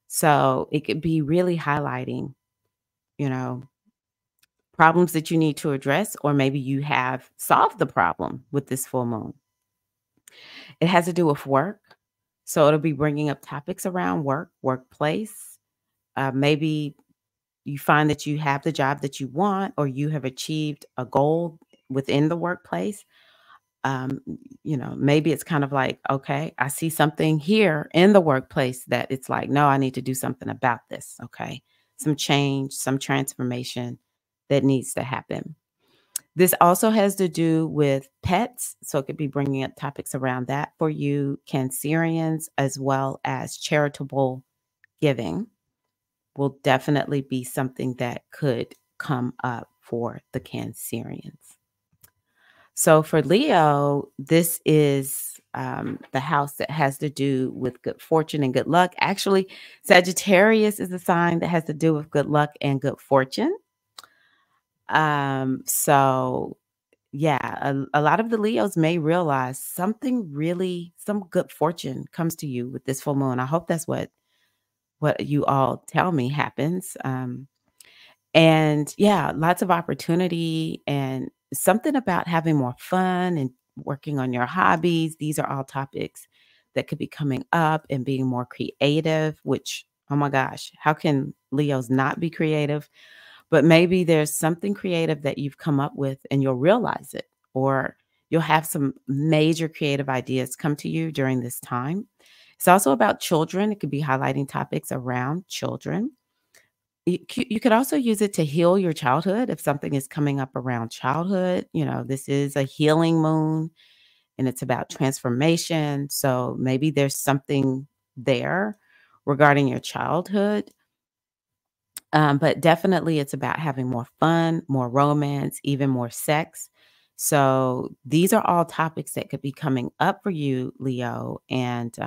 So it could be really highlighting, you know, problems that you need to address, or maybe you have solved the problem with this full moon. It has to do with work. So it'll be bringing up topics around work, workplace. Maybe you find that you have the job that you want, or you have achieved a goal within the workplace. Maybe it's kind of like, okay, I see something here in the workplace that it's like, no, I need to do something about this. Okay. Some change, some transformation that needs to happen. This also has to do with pets. So it could be bringing up topics around that for you, Cancerians, as well as charitable giving will definitely be something that could come up for the Cancerians. So for Leo, this is the house that has to do with good fortune and good luck. Actually, Sagittarius is a sign that has to do with good luck and good fortune. So yeah, a lot of the Leos may realize some good fortune comes to you with this full moon. I hope that's what you all tell me happens. And yeah, lots of opportunity and something about having more fun and working on your hobbies. These are all topics that could be coming up, and being more creative, which, oh my gosh, how can Leos not be creative? But maybe there's something creative that you've come up with and you'll realize it, or you'll have some major creative ideas come to you during this time. It's also about children. It could be highlighting topics around children. You could also use it to heal your childhood if something is coming up around childhood. This is a healing moon and it's about transformation. So maybe there's something there regarding your childhood. But definitely it's about having more fun, more romance, even more sex. So these are all topics that could be coming up for you, Leo. And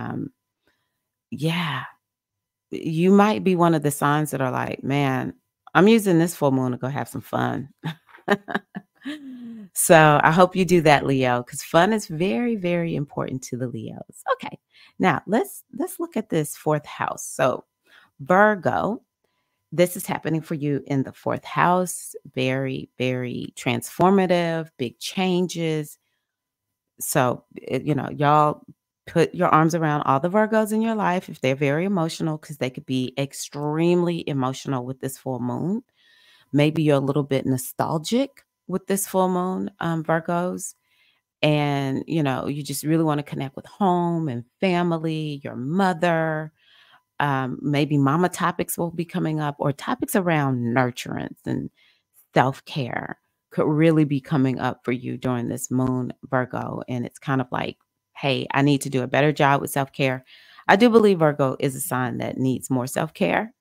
yeah, you might be one of the signs that are like, man, I'm using this full moon to go have some fun. So I hope you do that, Leo, because fun is very, very important to the Leos. Okay, now let's look at this fourth house. So Virgo, this is happening for you in the fourth house. Very, very transformative, big changes. So, y'all put your arms around all the Virgos in your life if they're very emotional, because they could be extremely emotional with this full moon. Maybe you're a little bit nostalgic with this full moon, Virgos. and, you just really want to connect with home and family, your mother. Maybe mama topics will be coming up, or topics around nurturance and self-care could really be coming up for you during this moon, Virgo. And it's kind of like, hey, I need to do a better job with self-care. I do believe Virgo is a sign that needs more self-care.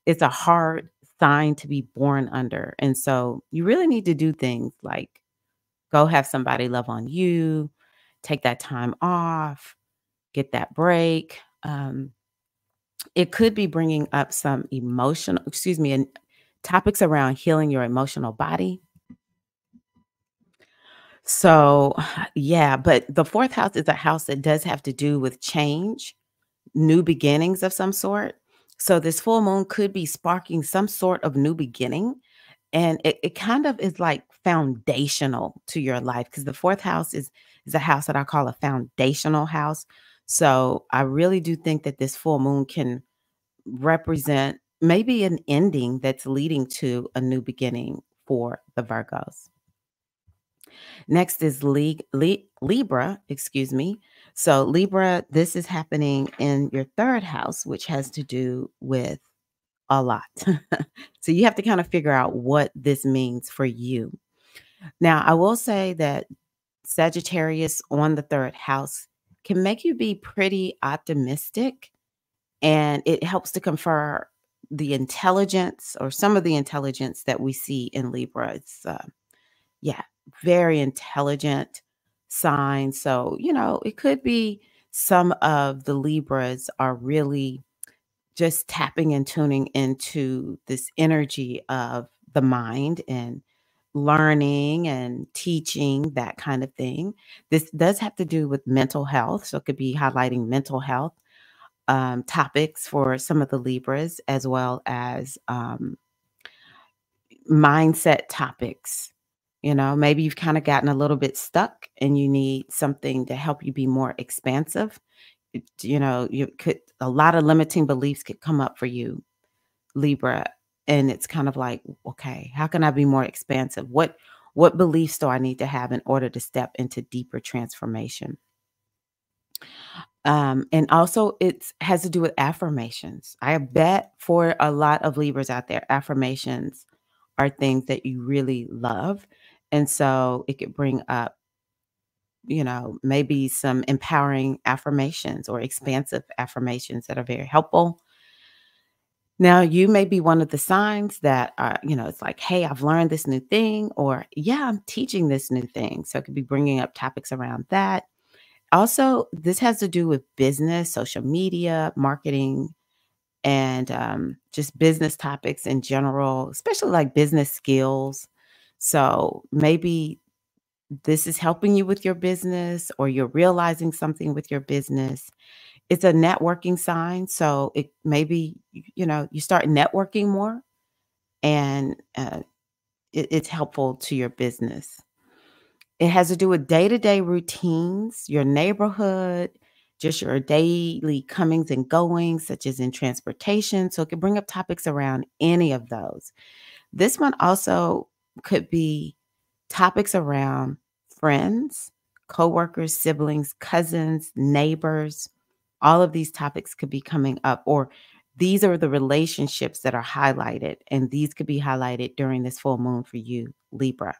It's a hard sign to be born under. And so you really need to do things like go have somebody love on you, take that time off, get that break. It could be bringing up some emotional, excuse me, and topics around healing your emotional body. So, yeah, but the fourth house is a house that does have to do with change, new beginnings of some sort. So, this full moon could be sparking some sort of new beginning. And it kind of is like foundational to your life, because the fourth house is a house that I call a foundational house. So, I really do think that this full moon can represent maybe an ending that's leading to a new beginning for the Virgos. Next is Libra, excuse me. So Libra, this is happening in your third house, which has to do with a lot. So you have to kind of figure out what this means for you. Now, I will say that Sagittarius on the third house can make you be pretty optimistic, and it helps to confer the intelligence, or some of the intelligence that we see in Libra. It's yeah, very intelligent sign. So, it could be some of the Libras are really just tapping and tuning into this energy of the mind and learning and teaching, that kind of thing. This does have to do with mental health. So it could be highlighting mental health topics for some of the Libras, as well as mindset topics. Maybe you've kind of gotten a little bit stuck and you need something to help you be more expansive. You could, a lot of limiting beliefs could come up for you, Libra. And it's kind of like, okay, how can I be more expansive? What beliefs do I need to have in order to step into deeper transformation? And also it has to do with affirmations. I bet for a lot of Libras out there, affirmations are things that you really love. And so it could bring up, maybe some empowering affirmations or expansive affirmations that are very helpful. Now, you may be one of the signs that are, it's like, hey, I've learned this new thing, or yeah, I'm teaching this new thing. So it could be bringing up topics around that. Also, this has to do with business, social media, marketing, and just business topics in general, especially like business skills. So maybe this is helping you with your business, or you're realizing something with your business. It's a networking sign. So it maybe, you start networking more, and it's helpful to your business. It has to do with day-to-day routines, your neighborhood, just your daily comings and goings, such as in transportation. So it can bring up topics around any of those. This one also could be topics around friends, coworkers, siblings, cousins, neighbors. All of these topics could be coming up, or these are the relationships that are highlighted, and these could be highlighted during this full moon for you, Libra.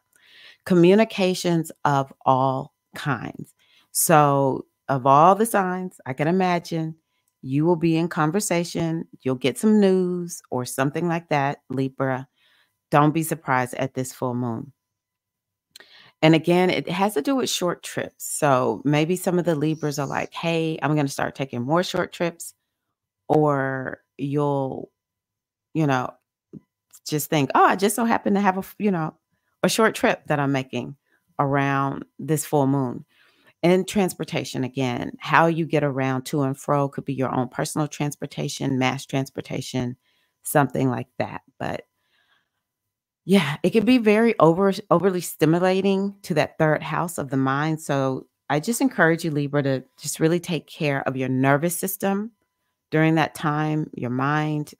Communications of all kinds. So, of all the signs, I can imagine you will be in conversation, you'll get some news or something like that, Libra. Don't be surprised at this full moon. And again, it has to do with short trips. So maybe some of the Libras are like, hey, I'm going to start taking more short trips, or you'll, you know, just think, oh, I just so happen to have a short trip that I'm making around this full moon. And transportation, again, how you get around to and fro could be your own personal transportation, mass transportation, something like that. But yeah, it can be very overly stimulating to that third house of the mind. So I just encourage you, Libra, to just really take care of your nervous system during that time, your mind.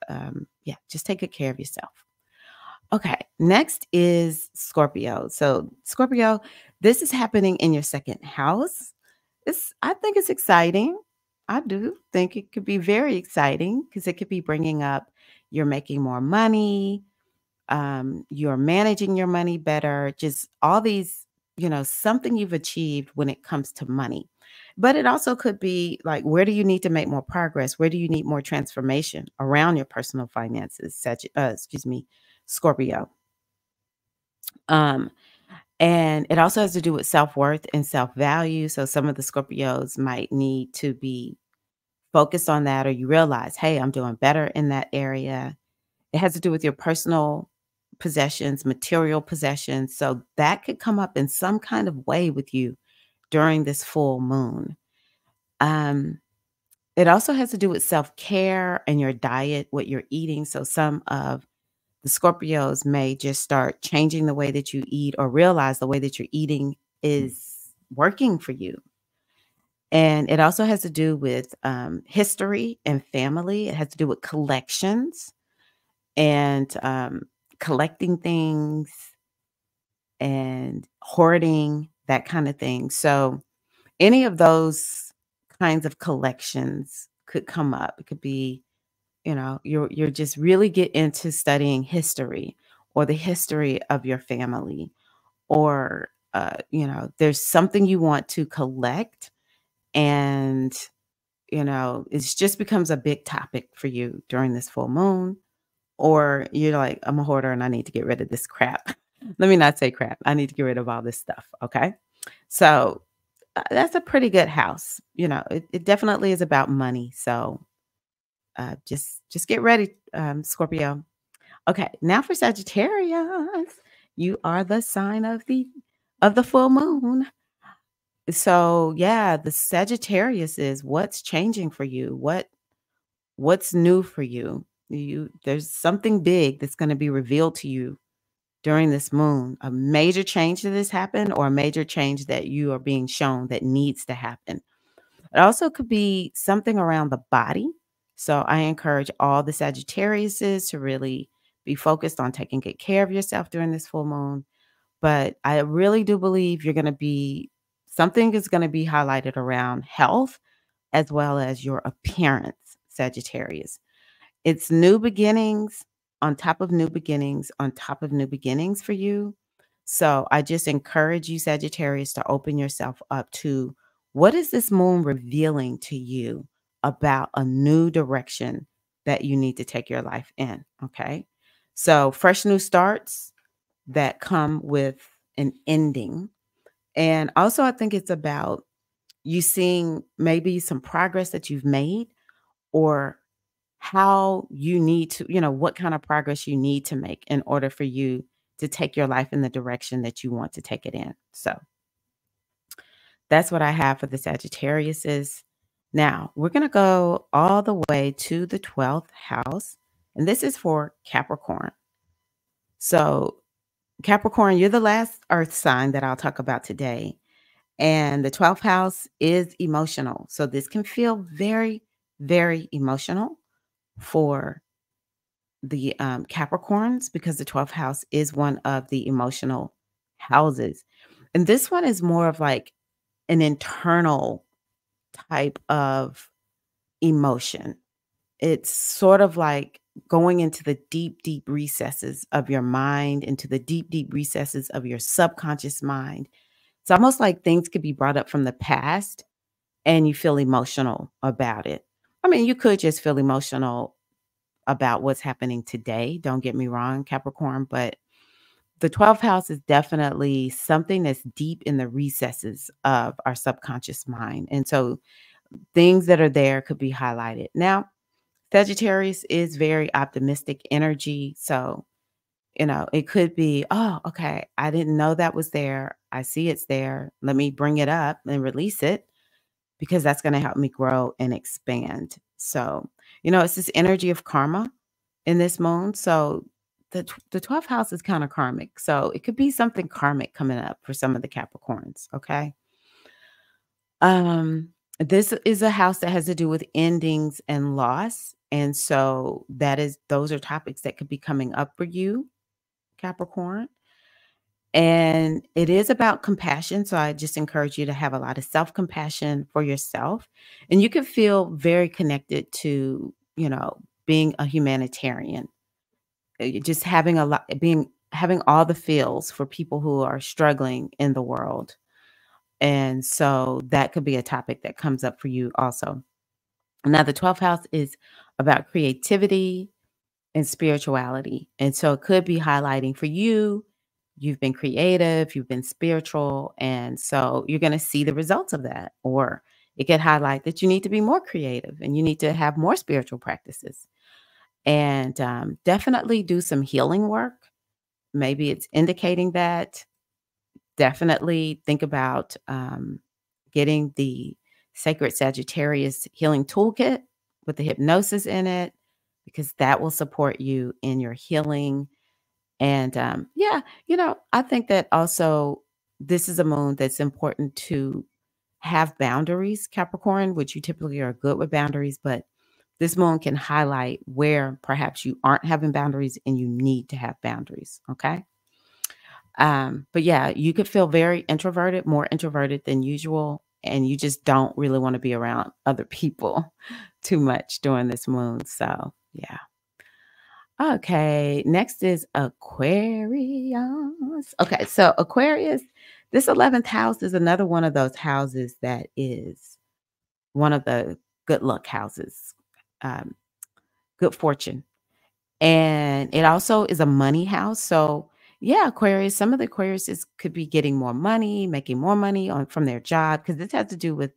Yeah, just take good care of yourself. Okay, next is Scorpio. So Scorpio, This is happening in your second house. I think it's exciting. I do think it could be very exciting because it could be bringing up you're making more money, you're managing your money better, just all these, something you've achieved when it comes to money. But it also could be like, where do you need to make more progress? Where do you need more transformation around your personal finances? Excuse me, Scorpio. Um, and it also has to do with self worth and self value. So some of the Scorpios might need to be focused on that, or you realize, hey, I'm doing better in that area. It has to do with your personal possessions, material possessions. So that could come up in some kind of way with you during this full moon. Um, it also has to do with self care and your diet, what you're eating. So some of the Scorpios may just start changing the way that you eat or realize the way that you're eating is working for you. And it also has to do with history and family. It has to do with collections and collecting things and hoarding, that kind of thing. So any of those kinds of collections could come up. It could be, you're just really get into studying history or the history of your family, or there's something you want to collect, and it just becomes a big topic for you during this full moon. Or you're like, I'm a hoarder and I need to get rid of this crap. Let me not say crap. I need to get rid of all this stuff. Okay. So that's a pretty good house. It definitely is about money. So just get ready, Scorpio. Okay. Now for Sagittarius, you are the sign of the full moon. So yeah, the Sagittarius is what's changing for you. What's new for you. There's something big that's going to be revealed to you during this moon, a major change that has happened, or a major change that you are being shown that needs to happen. It also could be something around the body. So I encourage all the Sagittariuses to really be focused on taking good care of yourself during this full moon. But I really do believe something is going to be highlighted around health as well as your appearance, Sagittarius. It's new beginnings on top of new beginnings on top of new beginnings for you. So I just encourage you, Sagittarius, to open yourself up to what is this moon revealing to you about a new direction that you need to take your life in. Okay. So fresh new starts that come with an ending. And also, I think it's about you seeing maybe some progress that you've made, or how you need to, what kind of progress you need to make in order for you to take your life in the direction that you want to take it in. So that's what I have for the Sagittariuses. Now we're going to go all the way to the 12th house, and this is for Capricorn. So Capricorn, you're the last earth sign that I'll talk about today. And the 12th house is emotional. So this can feel very, very emotional for the Capricorns, because the 12th house is one of the emotional houses. And this one is more of like an internal type of emotion. It's sort of like going into the deep, deep recesses of your mind, into the deep, deep recesses of your subconscious mind. It's almost like things could be brought up from the past and you feel emotional about it. I mean, you could just feel emotional about what's happening today. Don't get me wrong, Capricorn, but the 12th house is definitely something that's deep in the recesses of our subconscious mind. And so things that are there could be highlighted. Now, Sagittarius is very optimistic energy. So, it could be, oh, okay, I didn't know that was there. I see it's there. Let me bring it up and release it, because that's going to help me grow and expand. So, it's this energy of karma in this moon. So the 12th house is kind of karmic. So it could be something karmic coming up for some of the Capricorns. Okay. This is a house that has to do with endings and loss. And so those are topics that could be coming up for you, Capricorn. And it is about compassion. So I just encourage you to have a lot of self compassion for yourself. And you can feel very connected to, being a humanitarian, just having a lot, having all the feels for people who are struggling in the world. And so that could be a topic that comes up for you also. Now, the 12th house is about creativity and spirituality. And so it could be highlighting for you. You've been creative, you've been spiritual. And so you're going to see the results of that. Or it could highlight that you need to be more creative and you need to have more spiritual practices. And definitely do some healing work. Maybe it's indicating that. Definitely think about getting the Sacred Sagittarius Healing Toolkit with the hypnosis in it, because that will support you in your healing. And yeah, I think that also this is a moon that's important to have boundaries, Capricorn, which you typically are good with boundaries, but this moon can highlight where perhaps you aren't having boundaries and you need to have boundaries. Okay. But yeah, you could feel very introverted, more introverted than usual, and you just don't really want to be around other people too much during this moon. So, yeah. Okay, next is Aquarius. Okay, so Aquarius, this 11th house is another one of those houses that is one of the good luck houses, um, good fortune. And it also is a money house. So, yeah, Aquarius, some of the Aquariuses could be getting more money, making more money from their job, because this has to do with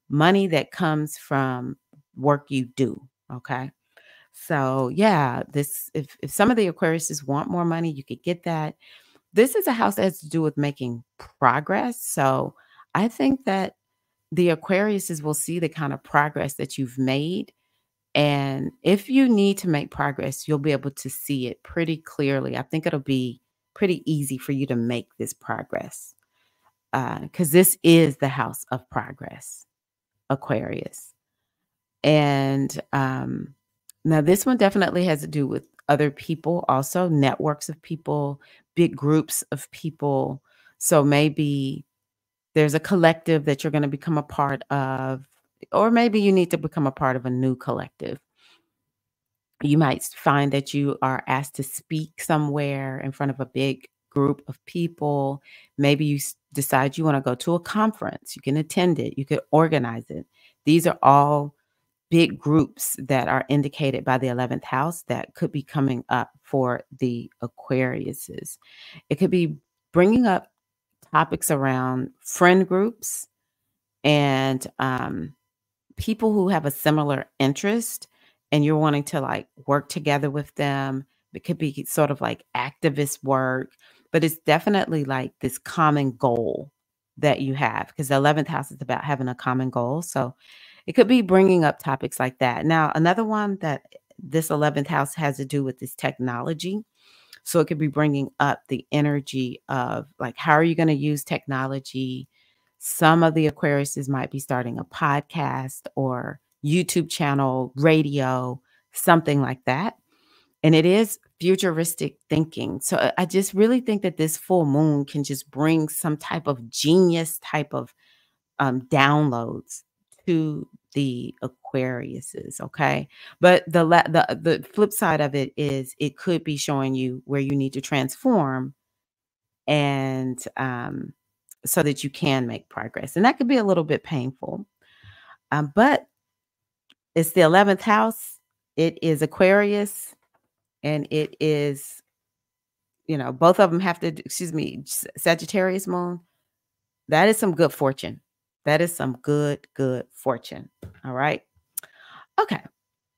money that comes from work you do. Okay. So, yeah, this if some of the Aquariuses want more money, you could get that. This is a house that has to do with making progress. So, I think that the Aquariuses will see the kind of progress that you've made, and if you need to make progress, you'll be able to see it pretty clearly. I think it'll be pretty easy for you to make this progress, because this is the house of progress, Aquarius. And now this one definitely has to do with other people, also networks of people, big groups of people. So maybe there's a collective that you're going to become a part of, or maybe you need to become a part of a new collective. You might find that you are asked to speak somewhere in front of a big group of people. Maybe you decide you want to go to a conference. You can attend it, you could organize it. These are all big groups that are indicated by the 11th house that could be coming up for the Aquariuses. It could be bringing up topics around friend groups and people who have a similar interest, and you're wanting to like work together with them. It could be sort of like activist work, but it's definitely like this common goal that you have, because the 11th house is about having a common goal. So it could be bringing up topics like that. Now, another one that this 11th house has to do with is technology. So it could be bringing up the energy of like, how are you going to use technology? Some of the Aquariuses might be starting a podcast or YouTube channel, radio, something like that. And it is futuristic thinking. So I just really think that this full moon can just bring some type of genius type of downloads to the Aquariuses, okay? But the flip side of it is it could be showing you where you need to transform, and so that you can make progress. And that could be a little bit painful. But it's the 11th house. It is Aquarius, and it is, both of them have to, excuse me, Sagittarius moon. That is some good fortune. That is some good fortune. All right. Okay.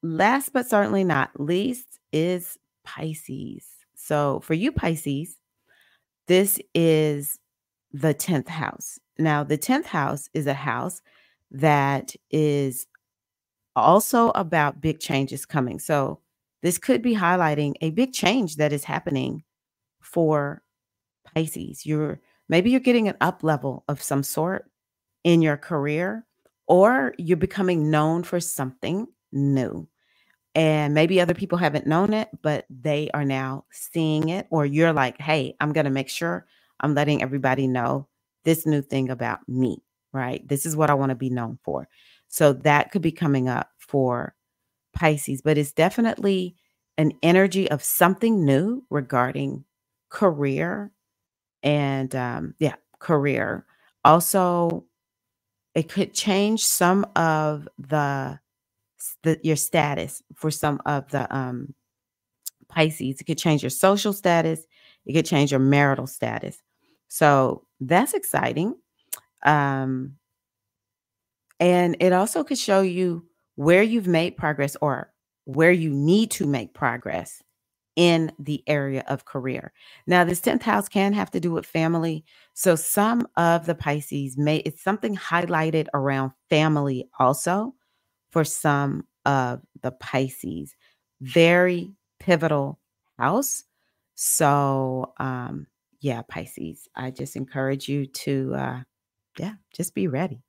Last but certainly not least is Pisces. So for you, Pisces, this is the 10th house. Now, the 10th house is a house that is also about big changes coming. So this could be highlighting a big change that is happening for Pisces. Maybe you're getting an up level of some sort in your career, or you're becoming known for something new. And maybe other people haven't known it, but they are now seeing it, or you're like, hey, I'm going to make sure I'm letting everybody know this new thing about me, right? This is what I want to be known for. So that could be coming up for Pisces, but it's definitely an energy of something new regarding career and career. Also, it could change some of the your status for some of the Pisces. It could change your social status. It could change your marital status. So that's exciting. Um, and it also could show you where you've made progress or where you need to make progress in the area of career. Now, this 10th house can have to do with family. So some of the Pisces it's something highlighted around family also for some of the Pisces. Very pivotal house. So, yeah, Pisces, I just encourage you to, just be ready.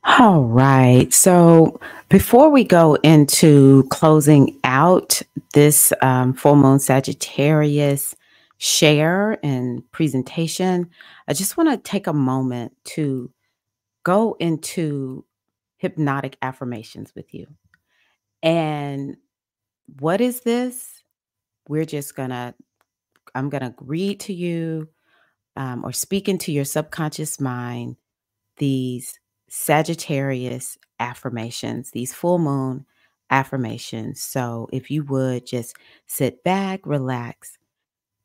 All right. So before we go into closing out this full moon Sagittarius share and presentation, I just want to take a moment to go into hypnotic affirmations with you. And what is this? I'm going to read to you or speak into your subconscious mind these Sagittarius affirmations, these full moon affirmations. So if you would just sit back, relax,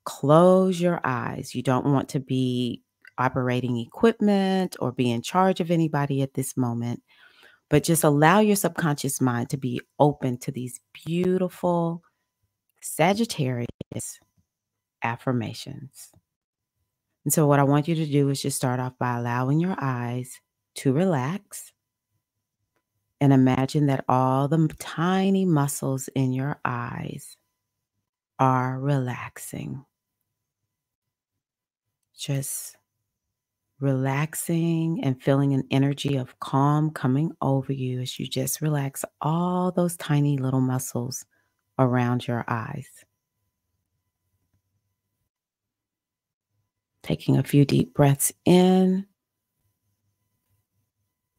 close your eyes. You don't want to be operating equipment or be in charge of anybody at this moment, but just allow your subconscious mind to be open to these beautiful Sagittarius affirmations. And so what I want you to do is just start off by allowing your eyes to relax. And imagine that all the tiny muscles in your eyes are relaxing. Just relaxing and feeling an energy of calm coming over you as you just relax all those tiny little muscles around your eyes. Taking a few deep breaths in.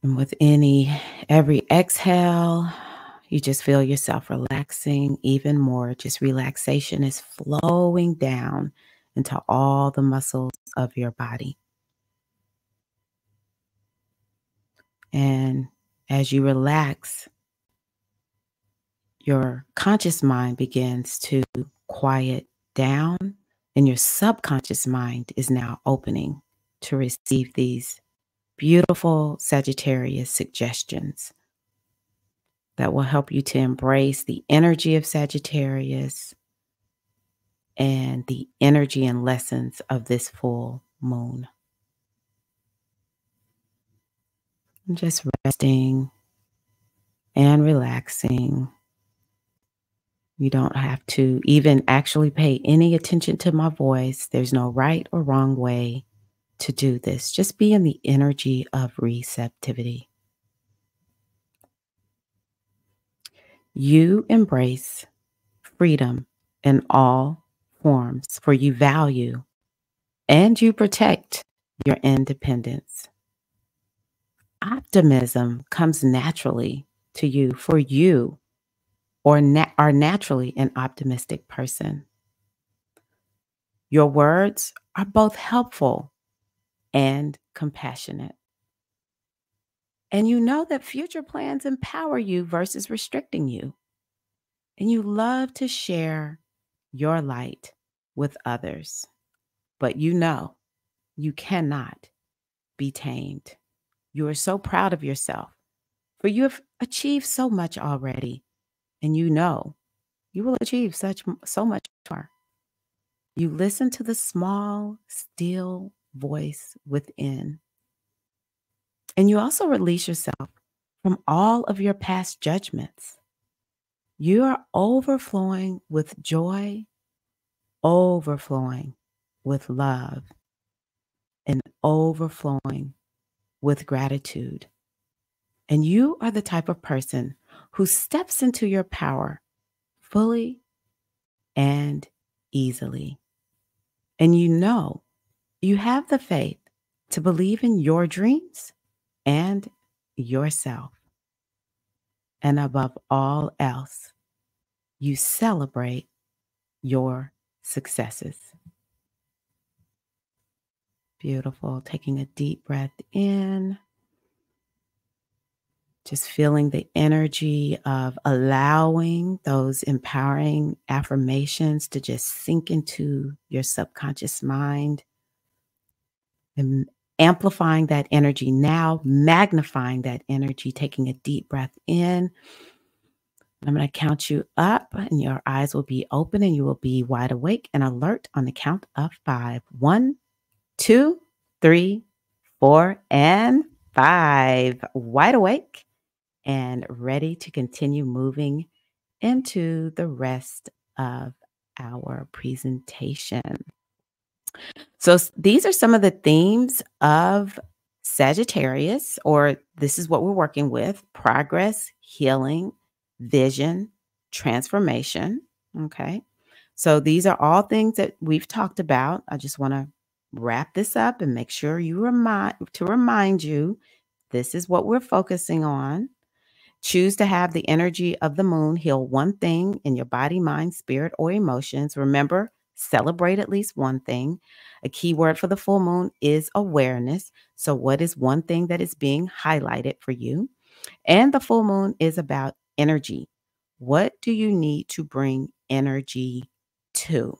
And with every exhale, you just feel yourself relaxing even more. Just relaxation is flowing down into all the muscles of your body. And as you relax, your conscious mind begins to quiet down, and your subconscious mind is now opening to receive these beautiful Sagittarius suggestions that will help you to embrace the energy of Sagittarius and the energy and lessons of this full moon. I'm just resting and relaxing. You don't have to even actually pay any attention to my voice. There's no right or wrong way to do this. Just be in the energy of receptivity. You embrace freedom in all forms, for you value and you protect your independence. Optimism comes naturally to you, for you are naturally an optimistic person. Your words are both helpful and compassionate. And you know that future plans empower you versus restricting you. And you love to share your light with others. But you know you cannot be tamed. You are so proud of yourself, for you have achieved so much already. And you know you will achieve so much more. You listen to the small, still voice within. And you also release yourself from all of your past judgments. You are overflowing with joy, overflowing with love, and overflowing with gratitude. And you are the type of person who steps into your power fully and easily. And you have the faith to believe in your dreams and yourself. And above all else, you celebrate your successes. Beautiful. Taking a deep breath in, just feeling the energy of allowing those empowering affirmations to just sink into your subconscious mind and amplifying that energy now, magnifying that energy, taking a deep breath in. I'm going to count you up and your eyes will be open and you will be wide awake and alert on the count of 5. 1, 2, 3, 4, and 5. Wide awake and ready to continue moving into the rest of our presentation. So these are some of the themes of Sagittarius, or this is what we're working with: progress, healing, vision, transformation. Okay. So these are all things that we've talked about. I just want to wrap this up and make sure you remind you this is what we're focusing on. Choose to have the energy of the moon heal one thing in your body, mind, spirit, or emotions. Remember, celebrate at least one thing. A key word for the full moon is awareness. So, what is one thing that is being highlighted for you? And the full moon is about energy. What do you need to bring energy to?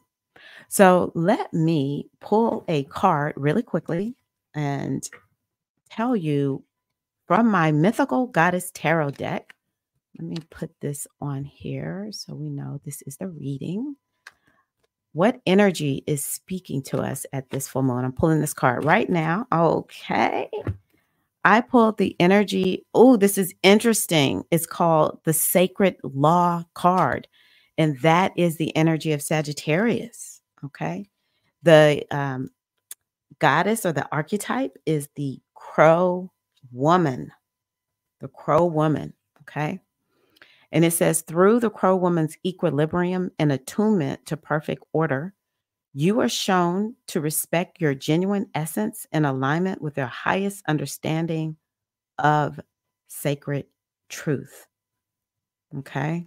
So, let me pull a card really quickly and tell you from my Mythical Goddess Tarot deck. Let me put this on here so we know this is the reading. What energy is speaking to us at this full moon? I'm pulling this card right now. Okay. I pulled the energy. Oh, this is interesting. It's called the Sacred Law card. And that is the energy of Sagittarius. Okay. The goddess or the archetype is the crow woman. The crow woman. Okay. And it says, through the crow woman's equilibrium and attunement to perfect order, you are shown to respect your genuine essence in alignment with your highest understanding of sacred truth. Okay.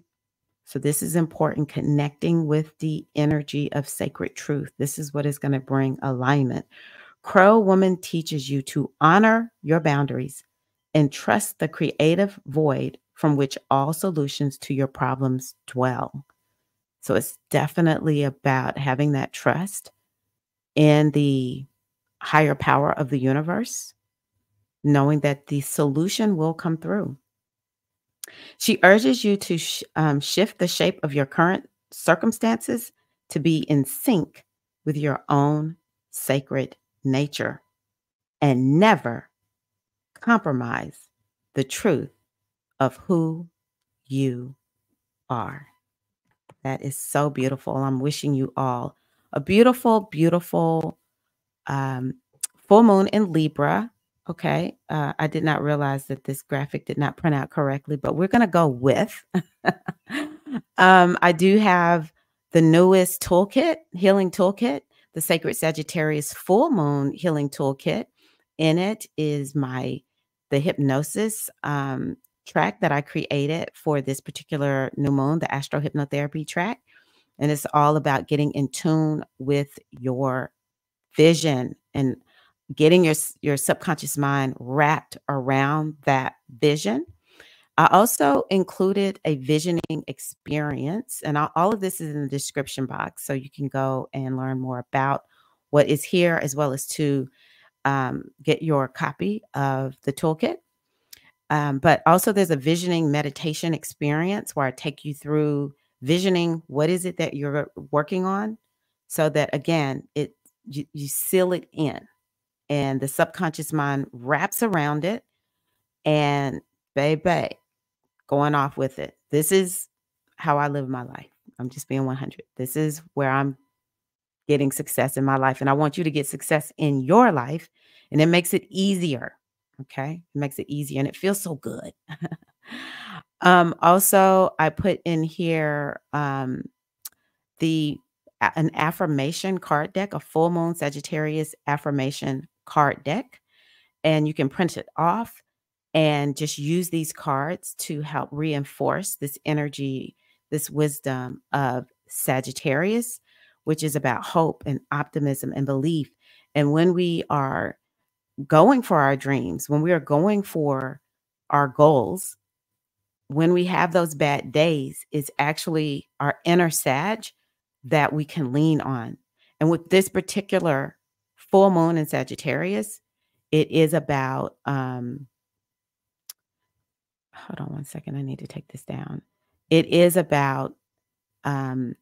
So this is important, connecting with the energy of sacred truth. This is what is going to bring alignment. Crow woman teaches you to honor your boundaries and trust the creative void from which all solutions to your problems dwell. So it's definitely about having that trust in the higher power of the universe, knowing that the solution will come through. She urges you to shift the shape of your current circumstances to be in sync with your own sacred nature and never compromise the truth of who you are. That is so beautiful. I'm wishing you all a beautiful, beautiful um, full moon in Libra. Okay. I did not realize that this graphic did not print out correctly, but we're going to go with. I do have the newest toolkit, healing toolkit, the Sacred Sagittarius Full Moon Healing Toolkit. In it is the hypnosis track that I created for this particular new moon, the astro-hypnotherapy track. And it's all about getting in tune with your vision and getting your subconscious mind wrapped around that vision. I also included a visioning experience, and all of this is in the description box, so you can go and learn more about what is here, as well as to get your copy of the toolkit. But also there's a visioning meditation experience where I take you through visioning what is it that you're working on, so that again, you seal it in and the subconscious mind wraps around it and baby, going off with it. This is how I live my life. I'm just being 100. This is where I'm getting success in my life. And I want you to get success in your life. And it makes it easier. Okay. It makes it easier and it feels so good. Also, I put in here the an affirmation card deck, a full moon Sagittarius affirmation card deck, and you can print it off and just use these cards to help reinforce this energy, this wisdom of Sagittarius, which is about hope and optimism and belief. And when we are going for our dreams, when we are going for our goals, when we have those bad days, it's actually our inner Sag that we can lean on. And with this particular full moon in Sagittarius, it is about, hold on one second, I need to take this down. It is about um,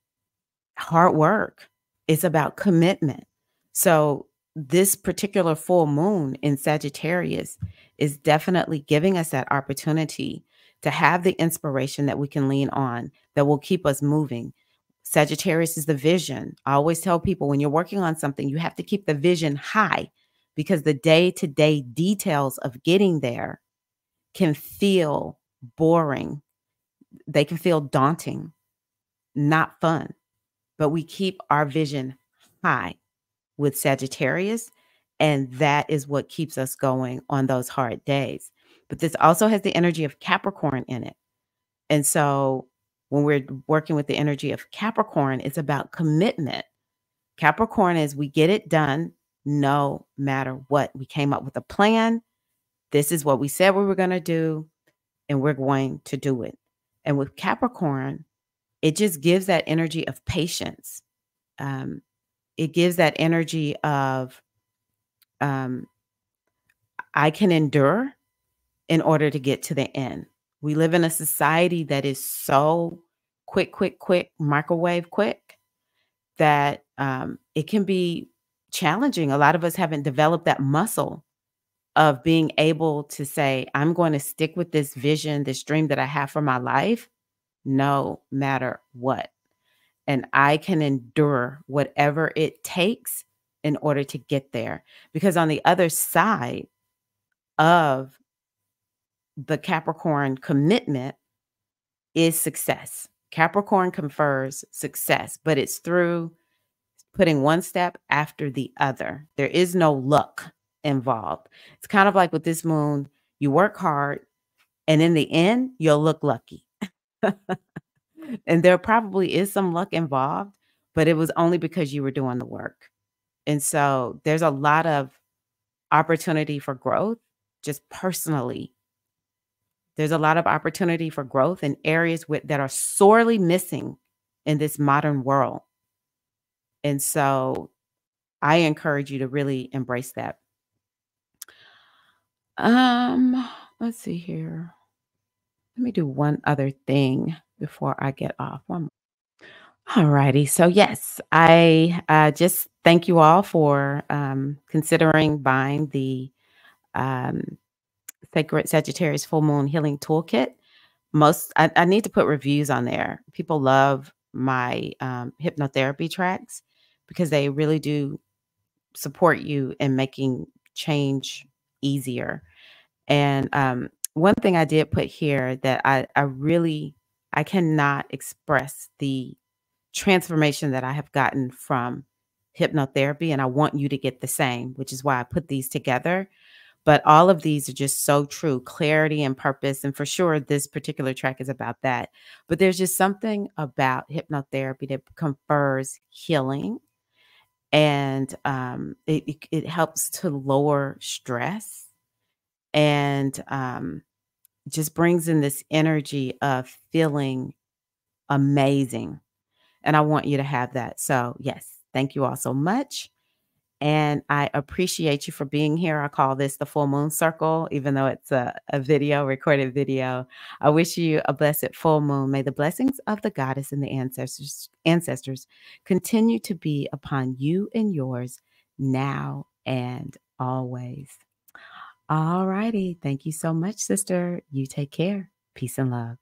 hard work. It's about commitment. So this particular full moon in Sagittarius is definitely giving us that opportunity to have the inspiration that we can lean on that will keep us moving. Sagittarius is the vision. I always tell people when you're working on something, you have to keep the vision high because the day-to-day details of getting there can feel boring. They can feel daunting, not fun, but we keep our vision high with Sagittarius, and that is what keeps us going on those hard days. But this also has the energy of Capricorn in it. And so when we're working with the energy of Capricorn, it's about commitment. Capricorn is we get it done no matter what. We came up with a plan. This is what we said we were going to do, and we're going to do it. And with Capricorn, it just gives that energy of patience. It gives that energy of um, I can endure in order to get to the end. We live in a society that is so quick, quick, quick, microwave quick that it can be challenging. A lot of us haven't developed that muscle of being able to say, I'm going to stick with this vision, this dream that I have for my life, no matter what. And I can endure whatever it takes in order to get there. Because on the other side of the Capricorn commitment is success. Capricorn confers success, but it's through putting one step after the other. There is no luck involved. It's kind of like with this moon, you work hard and in the end, you'll look lucky. And there probably is some luck involved, but it was only because you were doing the work. And so there's a lot of opportunity for growth just personally. There's a lot of opportunity for growth in areas that are sorely missing in this modern world. And so I encourage you to really embrace that. Let's see here. Let me do one other thing before I get off. All righty. So yes, I just thank you all for considering buying the um, Sacred Sagittarius Full Moon Healing Toolkit. I need to put reviews on there. People love my hypnotherapy tracks because they really do support you in making change easier. And one thing I did put here that I cannot express the transformation that I have gotten from hypnotherapy, and I want you to get the same, which is why I put these together. But all of these are just so true, clarity and purpose. And for sure, this particular track is about that. But there's just something about hypnotherapy that confers healing, and it helps to lower stress, and just brings in this energy of feeling amazing. And I want you to have that. So yes, thank you all so much. And I appreciate you for being here. I call this the full moon circle, even though it's a video, recorded video. I wish you a blessed full moon. May the blessings of the goddess and the ancestors continue to be upon you and yours now and always. All righty. Thank you so much, sister. You take care. Peace and love.